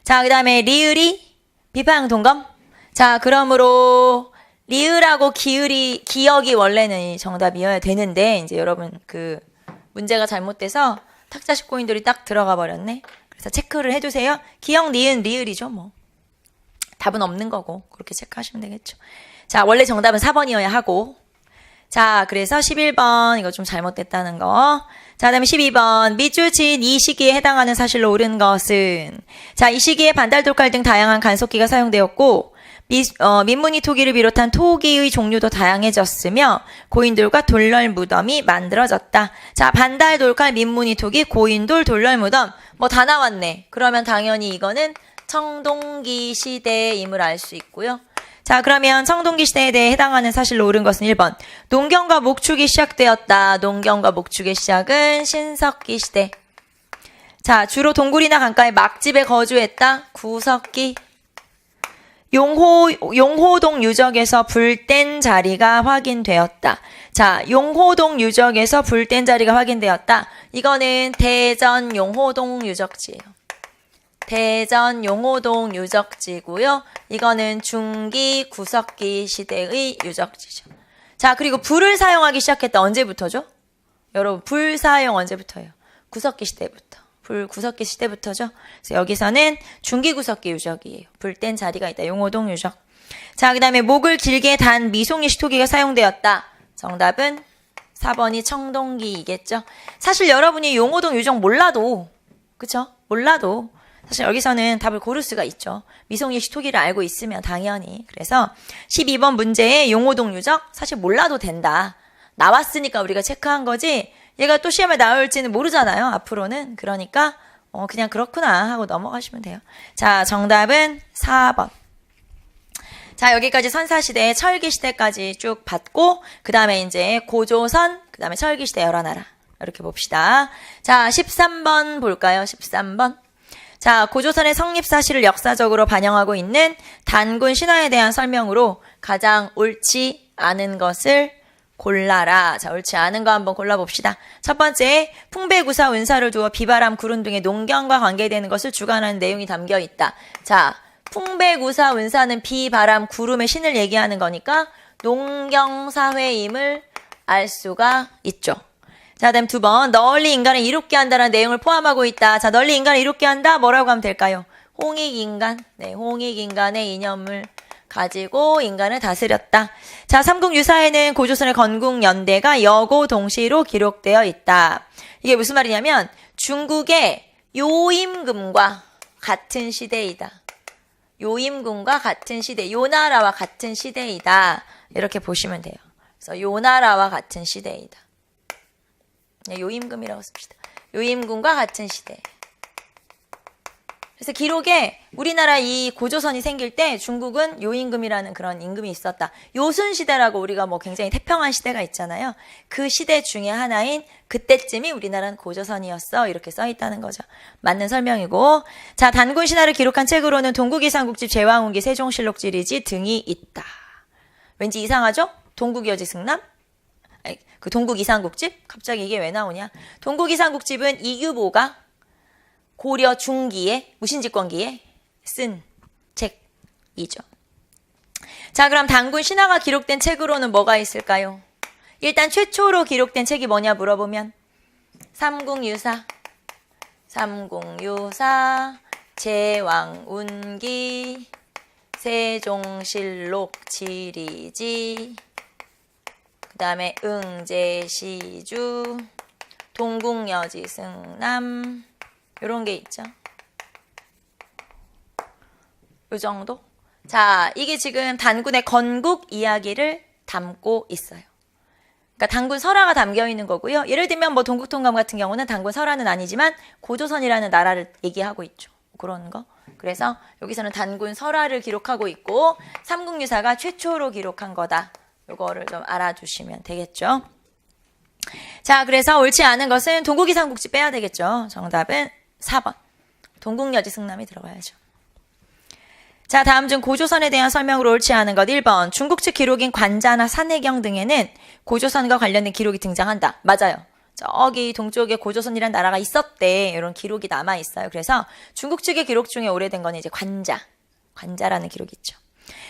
자, 그 다음에 리을이 비파형 동검. 자, 그러므로 리을하고 기억이 원래는 정답이어야 되는데 이제 여러분 그 문제가 잘못돼서 탁자식 고인돌이 딱 들어가 버렸네. 그래서 체크를 해두세요. 기억, 니은, 리을이죠 뭐. 답은 없는 거고 그렇게 체크하시면 되겠죠. 자, 원래 정답은 4번이어야 하고 자, 그래서 11번 이거 좀 잘못됐다는 거. 자, 그다음에 12번 미주진 이 시기에 해당하는 사실로 옳은 것은 자, 이 시기에 반달돌칼 등 다양한 간속기가 사용되었고 민무늬 토기를 비롯한 토기의 종류도 다양해졌으며 고인돌과 돌널 무덤이 만들어졌다. 자, 반달돌칼, 민무늬 토기, 고인돌, 돌널 무덤 뭐 다 나왔네. 그러면 당연히 이거는 청동기 시대임을 알 수 있고요. 자, 그러면 청동기 시대에 대해 해당하는 사실로 옳은 것은 1번. 농경과 목축이 시작되었다. 농경과 목축의 시작은 신석기 시대. 자, 주로 동굴이나 강가의 막집에 거주했다. 구석기. 용호동 유적에서 불 뗀 자리가 확인되었다. 자, 용호동 유적에서 불 뗀 자리가 확인되었다. 이거는 대전 용호동 유적지예요. 대전 용호동 유적지고요. 이거는 중기 구석기 시대의 유적지죠. 자, 그리고 불을 사용하기 시작했다. 언제부터죠? 여러분, 불 사용 언제부터예요? 구석기 시대부터. 불 구석기 시대부터죠. 그래서 여기서는 중기 구석기 유적이에요. 불 뗀 자리가 있다. 용호동 유적. 자, 그 다음에 목을 길게 단 미송리식 토기가 사용되었다. 정답은 4번이 청동기이겠죠. 사실 여러분이 용호동 유적 몰라도 그쵸? 몰라도 사실 여기서는 답을 고를 수가 있죠. 미송리식 토기를 알고 있으면 당연히. 그래서 12번 문제에 용호동 유적 사실 몰라도 된다. 나왔으니까 우리가 체크한 거지 얘가 또 시험에 나올지는 모르잖아요. 앞으로는. 그러니까 그냥 그렇구나 하고 넘어가시면 돼요. 자, 정답은 4번. 자, 여기까지 선사시대, 철기시대까지 쭉 봤고, 그 다음에 이제 고조선, 그 다음에 철기시대 여러 나라. 이렇게 봅시다. 자, 13번 볼까요? 13번. 자, 고조선의 성립 사실을 역사적으로 반영하고 있는 단군 신화에 대한 설명으로 가장 옳지 않은 것을 골라라. 자, 옳지 않은 거 한번 골라봅시다. 첫 번째, 풍배구사 운사를 두어 비바람, 구름 등의 농경과 관계되는 것을 주관하는 내용이 담겨 있다. 자, 풍배구사 운사는 비바람, 구름의 신을 얘기하는 거니까 농경사회임을 알 수가 있죠. 자, 다음 2번. 널리 인간을 이롭게 한다는 내용을 포함하고 있다. 자, 널리 인간을 이롭게 한다. 뭐라고 하면 될까요? 홍익인간. 네, 홍익인간의 이념을 가지고 인간을 다스렸다. 자, 삼국유사에는 고조선의 건국연대가 여고 동시로 기록되어 있다. 이게 무슨 말이냐면 중국의 요임금과 같은 시대이다. 요임금과 같은 시대, 요나라와 같은 시대이다. 이렇게 보시면 돼요. 그래서 요나라와 같은 시대이다. 네, 요임금이라고 씁시다. 요임금과 같은 시대. 그래서 기록에 우리나라 이 고조선이 생길 때 중국은 요임금이라는 그런 임금이 있었다. 요순시대라고 우리가 뭐 굉장히 태평한 시대가 있잖아요. 그 시대 중에 하나인 그때쯤이 우리나라는 고조선이었어. 이렇게 써있다는 거죠. 맞는 설명이고. 자, 단군 신화를 기록한 책으로는 동국이상국집, 제왕운기, 세종실록지리지 등이 있다. 왠지 이상하죠? 동국여지 승남? 그 동국이상국집? 갑자기 이게 왜 나오냐? 동국이상국집은 이규보가 고려 중기에, 무신집권기에 쓴 책이죠. 자, 그럼 단군 신화가 기록된 책으로는 뭐가 있을까요? 일단 최초로 기록된 책이 뭐냐 물어보면 삼국유사, 제왕운기, 세종실록, 지리지, 그 다음에 응제시주, 동국여지승남, 요런 게 있죠. 요 정도? 자, 이게 지금 단군의 건국 이야기를 담고 있어요. 그러니까 단군 설화가 담겨 있는 거고요. 예를 들면 뭐 동국통감 같은 경우는 단군 설화는 아니지만 고조선이라는 나라를 얘기하고 있죠. 그런 거. 그래서 여기서는 단군 설화를 기록하고 있고 삼국유사가 최초로 기록한 거다. 요거를 좀 알아주시면 되겠죠. 자, 그래서 옳지 않은 것은 동국이상국집 빼야 되겠죠. 정답은 4번. 동국여지 승남이 들어가야죠. 자, 다음 중 고조선에 대한 설명으로 옳지 않은 것 1번. 중국 측 기록인 관자나 산해경 등에는 고조선과 관련된 기록이 등장한다. 맞아요. 저기 동쪽에 고조선이라는 나라가 있었대. 이런 기록이 남아있어요. 그래서 중국 측의 기록 중에 오래된 거는 이제 관자라는 기록이 있죠.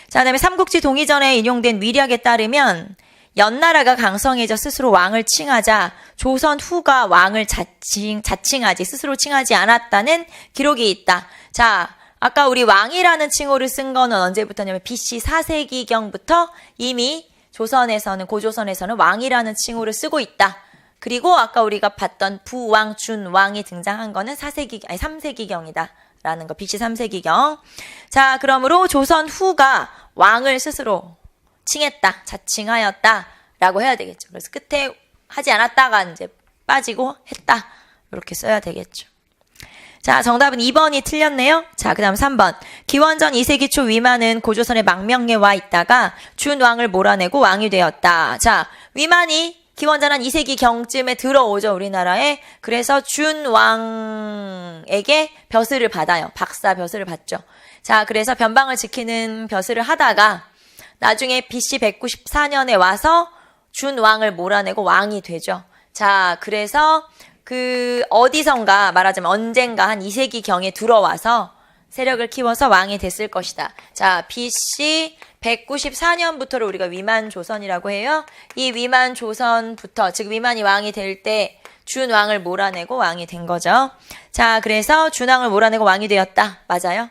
자, 그 다음에 삼국지 동의전에 인용된 위략에 따르면 연나라가 강성해져 스스로 왕을 칭하자 조선 후가 왕을 자칭하지 스스로 칭하지 않았다는 기록이 있다. 자, 아까 우리 왕이라는 칭호를 쓴 거는 언제부터냐면 BC 4세기경부터 이미 조선에서는 고조선에서는 왕이라는 칭호를 쓰고 있다. 그리고 아까 우리가 봤던 부왕, 준왕이 등장한 거는 3세기경이다. 라는 거, BC 3세기경. 자, 그러므로 조선 후가 왕을 스스로 칭했다, 자칭하였다 라고 해야 되겠죠. 그래서 끝에 하지 않았다가 이제 빠지고 했다 이렇게 써야 되겠죠. 자, 정답은 2번이 틀렸네요. 자, 그 다음 3번. 기원전 2세기 초 위만은 고조선의 망명에 와 있다가 준왕을 몰아내고 왕이 되었다. 자, 위만이 기원전 한 2세기 경쯤에 들어오죠, 우리나라에. 그래서 준왕에게 벼슬을 받아요. 박사 벼슬을 받죠. 자, 그래서 변방을 지키는 벼슬을 하다가 나중에 BC 194년에 와서 준왕을 몰아내고 왕이 되죠. 자, 그래서 어디선가 말하자면 언젠가 한 2세기경에 들어와서 세력을 키워서 왕이 됐을 것이다. 자, BC 194년부터를 우리가 위만조선이라고 해요. 이 위만조선부터, 즉 위만이 왕이 될 때 준왕을 몰아내고 왕이 된 거죠. 자, 그래서 준왕을 몰아내고 왕이 되었다. 맞아요.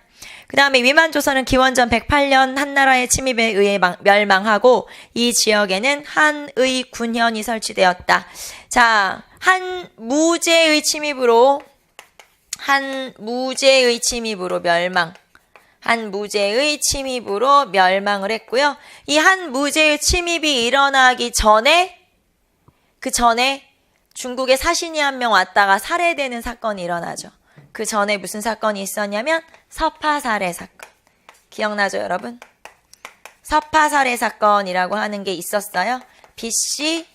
그 다음에 위만조선은 기원전 108년 한나라의 침입에 의해 멸망하고 이 지역에는 한의 군현이 설치되었다. 자, 한무제의 침입으로 멸망을 했고요. 이 한무제의 침입이 일어나기 전에, 그 전에 중국에 사신이 한 명 왔다가 살해되는 사건이 일어나죠. 그 전에 무슨 사건이 있었냐면 서파살해 사건. 기억나죠, 여러분? 서파살해 사건이라고 하는 게 있었어요. BC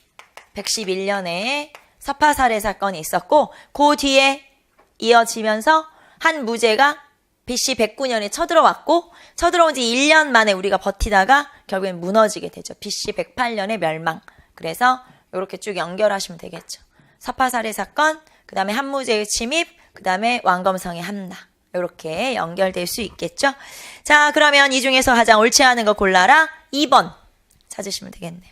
111년에 서파살해 사건이 있었고 그 뒤에 이어지면서 한 무제가 BC 109년에 쳐들어왔고 쳐들어온 지 1년 만에 우리가 버티다가 결국엔 무너지게 되죠. BC 108년에 멸망. 그래서 이렇게 쭉 연결하시면 되겠죠. 서파살해 사건, 그 다음에 한무제의 침입, 그 다음에 왕검성의 함락. 이렇게 연결될 수 있겠죠. 자, 그러면 이 중에서 가장 옳지 않은 거 골라라. 2번 찾으시면 되겠네요.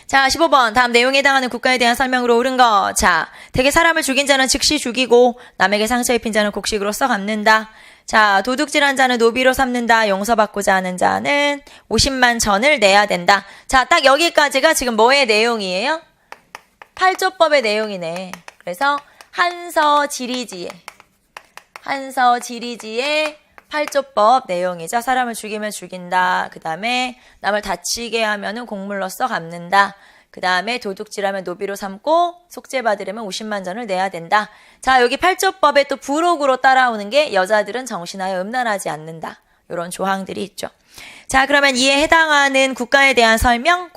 자, 15번. 다음 내용에 해당하는 국가에 대한 설명으로 옳은 거. 자, 대개 사람을 죽인 자는 즉시 죽이고 남에게 상처 입힌 자는 곡식으로써 갚는다. 자, 도둑질한 자는 노비로 삼는다. 용서받고자 하는 자는 50만 전을 내야 된다. 자, 딱 여기까지가 지금 뭐의 내용이에요? 8조법의 내용이네. 그래서 한서지리지의 8조법 내용이죠. 사람을 죽이면 죽인다. 그 다음에 남을 다치게 하면은 곡물로써 갚는다. 그 다음에 도둑질하면 노비로 삼고 속죄받으려면 50만 전을 내야 된다. 자, 여기 8조법에 또 부록으로 따라오는 게 여자들은 정신하여 음란하지 않는다. 이런 조항들이 있죠. 자, 그러면 이에 해당하는 국가에 대한 설명,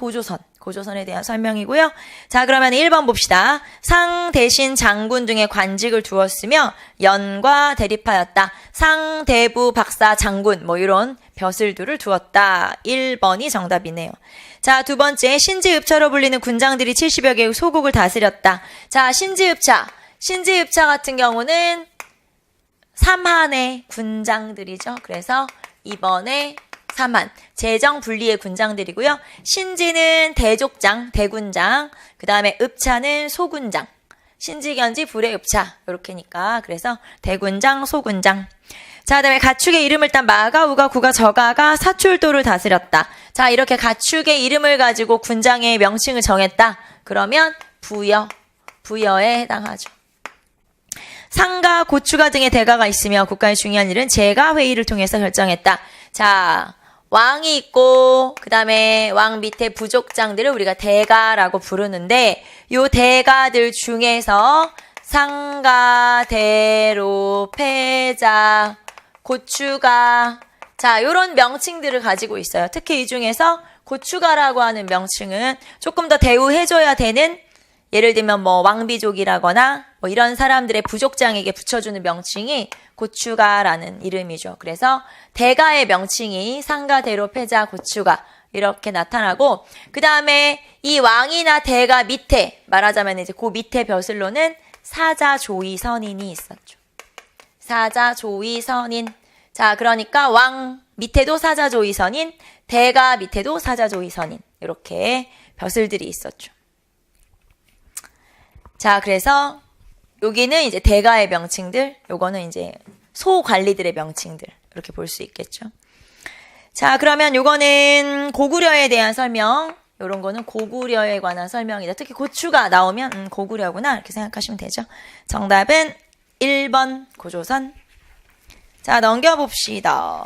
고조선에 대한 설명이고요. 자, 그러면 1번 봅시다. 상 대신 장군 등의 관직을 두었으며 연과 대립하였다. 상, 대부, 박사, 장군 뭐 이런 벼슬들을 두었다. 1번이 정답이네요. 자, 두 번째 신지읍차로 불리는 군장들이 70여 개의 소국을 다스렸다. 자, 신지읍차 같은 경우는 삼한의 군장들이죠. 그래서 2번에 삼한, 재정 분리의 군장들이고요. 신지는 대족장, 대군장, 그 다음에 읍차는 소군장, 신지견지 불의읍차 이렇게니까 그래서 대군장, 소군장. 자, 그다음에 가축의 이름을 딴 마가, 우가, 구가, 저가가 사출도를 다스렸다. 자, 이렇게 가축의 이름을 가지고 군장의 명칭을 정했다. 그러면 부여에 해당하죠. 상가, 고추가 등의 대가가 있으며 국가의 중요한 일은 제가 회의를 통해서 결정했다. 자, 왕이 있고 그 다음에 왕 밑에 부족장들을 우리가 대가라고 부르는데 요 대가들 중에서 상가, 대로, 패자, 고추가 자 요런 명칭들을 가지고 있어요. 특히 이 중에서 고추가라고 하는 명칭은 조금 더 대우해줘야 되는 예를 들면 뭐 왕비족이라거나 뭐 이런 사람들의 부족장에게 붙여주는 명칭이 고추가라는 이름이죠. 그래서 대가의 명칭이 상가, 대로, 패자, 고추가 이렇게 나타나고 그 다음에 이 왕이나 대가 밑에 말하자면 이제 그 밑에 벼슬로는 사자, 조위, 선인이 있었죠. 사자, 조위, 선인. 자, 그러니까 왕 밑에도 사자, 조위, 선인, 대가 밑에도 사자, 조위, 선인 이렇게 벼슬들이 있었죠. 자, 그래서 여기는 이제 대가의 명칭들, 요거는 이제 소관리들의 명칭들 이렇게 볼 수 있겠죠. 자, 그러면 요거는 고구려에 대한 설명, 요런 거는 고구려에 관한 설명이다. 특히 고추가 나오면 고구려구나 이렇게 생각하시면 되죠. 정답은 1번 고조선. 자, 넘겨봅시다.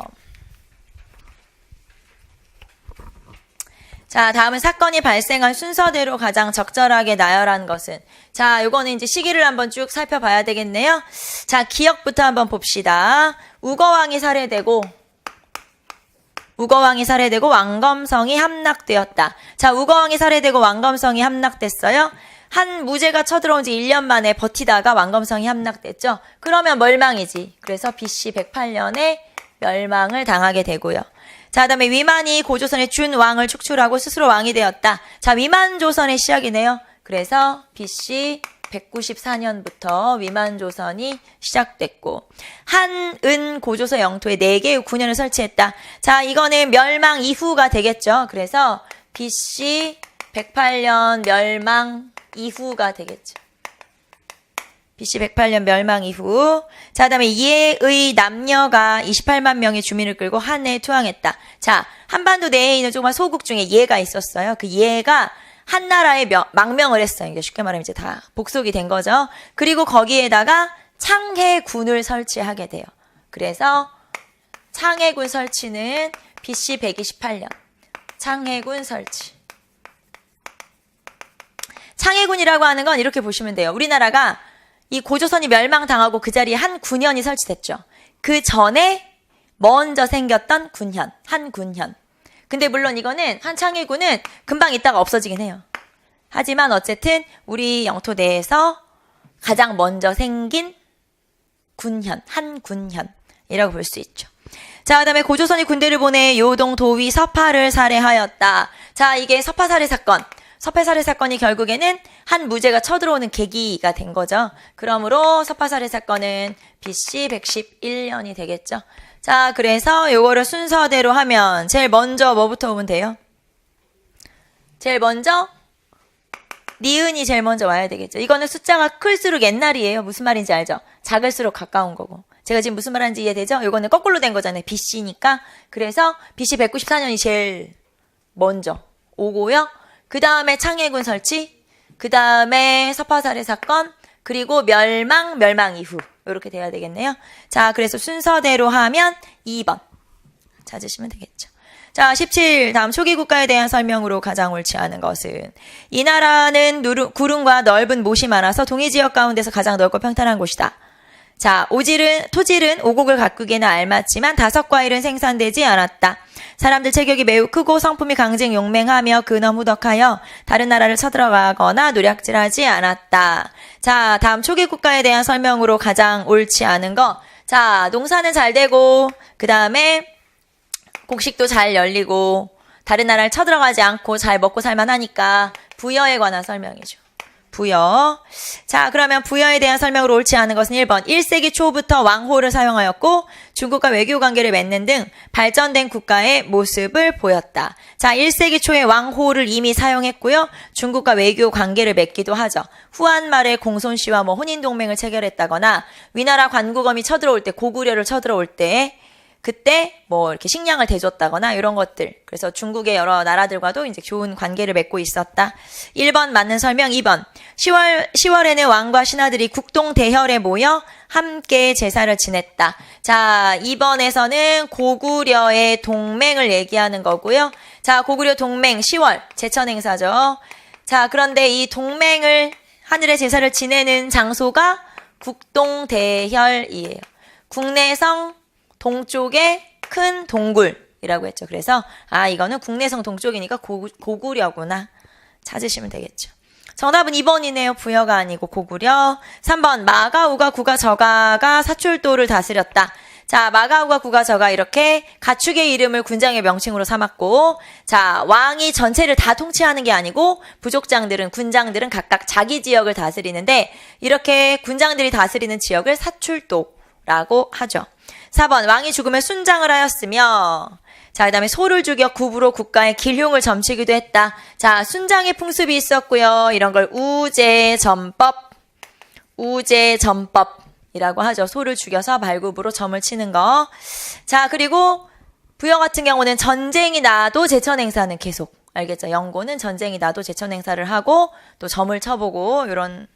자, 다음은 사건이 발생한 순서대로 가장 적절하게 나열한 것은 자, 요거는 이제 시기를 한번 쭉 살펴봐야 되겠네요. 자, 기억부터 한번 봅시다. 우거왕이 살해되고 왕검성이 함락되었다. 자, 우거왕이 살해되고 왕검성이 함락됐어요. 한 무제가 쳐들어온 지 1년 만에 버티다가 왕검성이 함락됐죠. 그러면 멸망이지. 그래서 BC 108년에 멸망을 당하게 되고요. 자, 그다음에 위만이 고조선의 준왕을 축출하고 스스로 왕이 되었다. 자, 위만조선의 시작이네요. 그래서 BC 194년부터 위만조선이 시작됐고 한은 고조선 영토에 4개의 군현을 설치했다. 자, 이거는 멸망 이후가 되겠죠. 그래서 BC 108년 멸망 이후가 되겠죠. BC 108년 멸망 이후. 자, 그다음에 예의 남녀가 28만 명의 주민을 끌고 한해에 투항했다. 자, 한반도 내에 있는 조그만 소국 중에 예가 있었어요. 그 예가 한나라에 망명을 했어요. 이게 쉽게 말하면 이제 다 복속이 된 거죠. 그리고 거기에다가 창해군을 설치하게 돼요. 그래서 창해군 설치는 BC 128년. 창해군 설치. 창해군이라고 하는 건 이렇게 보시면 돼요. 우리나라가 이 고조선이 멸망당하고 그 자리에 한 군현이 설치됐죠. 그 전에 먼저 생겼던 군현, 한 군현. 근데 물론 이거는 한 창의군은 금방 있다가 없어지긴 해요. 하지만 어쨌든 우리 영토 내에서 가장 먼저 생긴 군현, 한 군현이라고 볼 수 있죠. 자, 그다음에 고조선이 군대를 보내 요동 도위 서파를 살해하였다. 자, 이게 서파 살해 사건. 서파 살해 사건이 결국에는 한 무죄가 쳐들어오는 계기가 된 거죠. 그러므로 서파 살해 사건은 BC 111년이 되겠죠. 자, 그래서 요거를 순서대로 하면 제일 먼저 뭐부터 오면 돼요? 제일 먼저 니은이 제일 먼저 와야 되겠죠. 이거는 숫자가 클수록 옛날이에요. 무슨 말인지 알죠? 작을수록 가까운 거고. 제가 지금 무슨 말하는지 이해되죠? 이거는 거꾸로 된 거잖아요. BC니까. 그래서 BC 194년이 제일 먼저 오고요. 그 다음에 창해군 설치, 그 다음에 서파살해 사건, 그리고 멸망 이후 이렇게 돼야 되겠네요. 자, 그래서 순서대로 하면 2번 찾으시면 되겠죠. 자, 17 다음 초기 국가에 대한 설명으로 가장 옳지 않은 것은 이 나라는 구름과 넓은 못이 많아서 동해 지역 가운데서 가장 넓고 평탄한 곳이다. 자, 토질은 오곡을 가꾸기에는 알맞지만 다섯과일은 생산되지 않았다. 사람들 체격이 매우 크고 성품이 강직 용맹하며 근엄 후덕하여 다른 나라를 쳐들어가거나 노략질하지 않았다. 자, 다음 초기 국가에 대한 설명으로 가장 옳지 않은 거. 자, 농사는 잘 되고 그 다음에 곡식도 잘 열리고 다른 나라를 쳐들어가지 않고 잘 먹고 살만하니까 부여에 관한 설명이죠. 부여. 자, 그러면 부여에 대한 설명으로 옳지 않은 것은 1번. 1세기 초부터 왕호를 사용하였고 중국과 외교 관계를 맺는 등 발전된 국가의 모습을 보였다. 자, 1세기 초에 왕호를 이미 사용했고요. 중국과 외교 관계를 맺기도 하죠. 후한 말에 공손씨와 혼인동맹을 체결했다거나 위나라 관구검이 쳐들어올 때, 고구려를 쳐들어올 때 그때 이렇게 식량을 대줬다거나 이런 것들. 그래서 중국의 여러 나라들과도 이제 좋은 관계를 맺고 있었다. 1번 맞는 설명. 2번. 10월에는 왕과 신하들이 국동 대혈에 모여 함께 제사를 지냈다. 자, 2번에서는 고구려의 동맹을 얘기하는 거고요. 자, 고구려 동맹 10월 제천 행사죠. 자, 그런데 이 동맹을 하늘의 제사를 지내는 장소가 국동 대혈이에요. 국내성 동쪽에 큰 동굴이라고 했죠. 그래서 이거는 국내성 동쪽이니까 고구려구나 찾으시면 되겠죠. 정답은 2번이네요. 부여가 아니고 고구려. 3번 마가우가 구가저가가 사출도를 다스렸다. 자, 마가우가 구가저가 이렇게 가축의 이름을 군장의 명칭으로 삼았고, 자, 왕이 전체를 다 통치하는 게 아니고 부족장들은 군장들은 각각 자기 지역을 다스리는데 이렇게 군장들이 다스리는 지역을 사출도라고 하죠. 4번 왕이 죽으면 순장을 하였으며 자, 그 다음에 소를 죽여 굽으로 국가의 길흉을 점치기도 했다. 자, 순장의 풍습이 있었고요. 이런 걸 우제점법이라고 하죠. 소를 죽여서 발굽으로 점을 치는 거. 자, 그리고 부여 같은 경우는 전쟁이 나도 제천 행사는 계속 알겠죠. 영고는 전쟁이 나도 제천 행사를 하고 또 점을 쳐보고 이런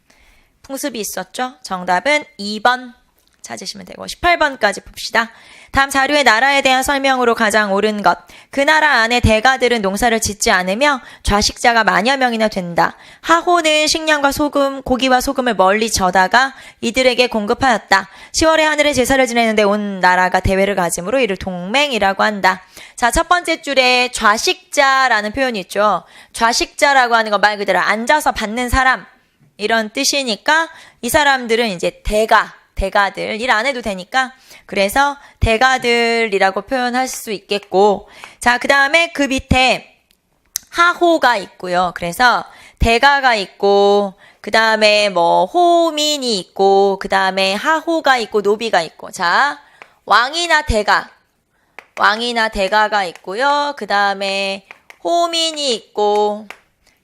풍습이 있었죠. 정답은 2번 찾으시면 되고 18번까지 봅시다. 다음 자료의 나라에 대한 설명으로 가장 옳은 것. 그 나라 안에 대가들은 농사를 짓지 않으며 좌식자가 만여 명이나 된다. 하호는 식량과 소금, 고기와 소금을 멀리 져다가 이들에게 공급하였다. 10월에 하늘의 제사를 지내는데 온 나라가 대회를 가짐으로 이를 동맹이라고 한다. 자, 첫 번째 줄에 좌식자라는 표현이 있죠. 좌식자라고 하는 건 말 그대로 앉아서 받는 사람 이런 뜻이니까 이 사람들은 이제 대가들 일 안 해도 되니까 그래서 대가들이라고 표현할 수 있겠고 자, 그 다음에 그 밑에 하호가 있고요. 그래서 대가가 있고 그 다음에 호민이 있고 그 다음에 하호가 있고 노비가 있고 자, 왕이나 대가가 있고요. 그 다음에 호민이 있고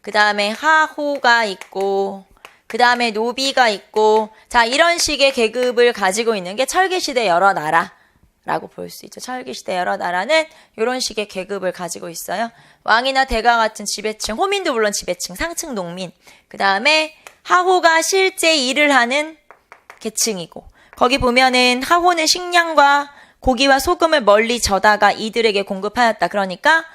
그 다음에 하호가 있고 그 다음에 노비가 있고 자, 이런 식의 계급을 가지고 있는 게 철기시대 여러 나라라고 볼 수 있죠. 철기시대 여러 나라는 이런 식의 계급을 가지고 있어요. 왕이나 대가 같은 지배층, 호민도 물론 지배층, 상층 농민. 그 다음에 하호가 실제 일을 하는 계층이고 거기 보면은 하호는 식량과 고기와 소금을 멀리 져다가 이들에게 공급하였다. 그러니까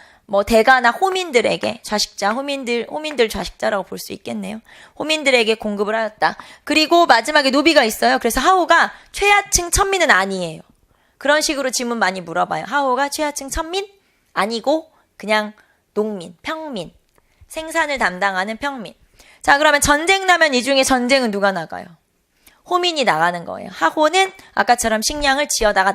대가나 호민들에게 좌식자, 호민들 좌식자라고 볼 수 있겠네요. 호민들에게 공급을 하였다. 그리고 마지막에 노비가 있어요. 그래서 하호가 최하층 천민은 아니에요. 그런 식으로 질문 많이 물어봐요. 하호가 최하층 천민? 아니고 그냥 농민, 평민. 생산을 담당하는 평민. 자, 그러면 전쟁 나면 이 중에 전쟁은 누가 나가요? 호민이 나가는 거예요. 하호는 아까처럼 식량을 지어다가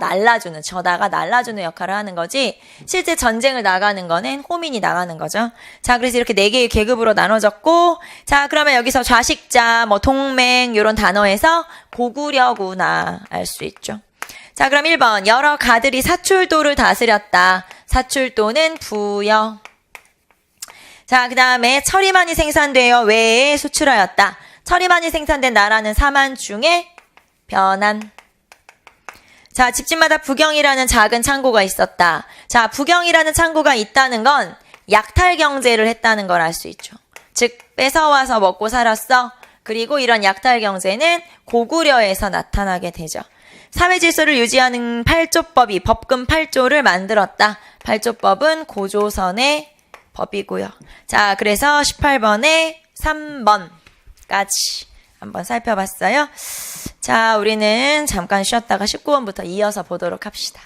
저다가 날라주는 역할을 하는 거지, 실제 전쟁을 나가는 거는 호민이 나가는 거죠. 자, 그래서 이렇게 4개의 계급으로 나눠졌고, 자, 그러면 여기서 좌식자, 동맹, 요런 단어에서 고구려구나 알 수 있죠. 자, 그럼 1번. 여러 가들이 사출도를 다스렸다. 사출도는 부여. 자, 그 다음에 철이 많이 생산되어 외에 수출하였다. 철이 많이 생산된 나라는 사만 중에 변한. 자, 집집마다 부경이라는 작은 창고가 있었다. 자, 부경이라는 창고가 있다는 건 약탈 경제를 했다는 걸 알 수 있죠. 즉, 뺏어와서 먹고 살았어. 그리고 이런 약탈 경제는 고구려에서 나타나게 되죠. 사회 질서를 유지하는 8조법이 법금 8조를 만들었다. 8조법은 고조선의 법이고요. 자, 그래서 18번에 3번까지 한번 살펴봤어요. 자, 우리는 잠깐 쉬었다가 19번부터 이어서 보도록 합시다.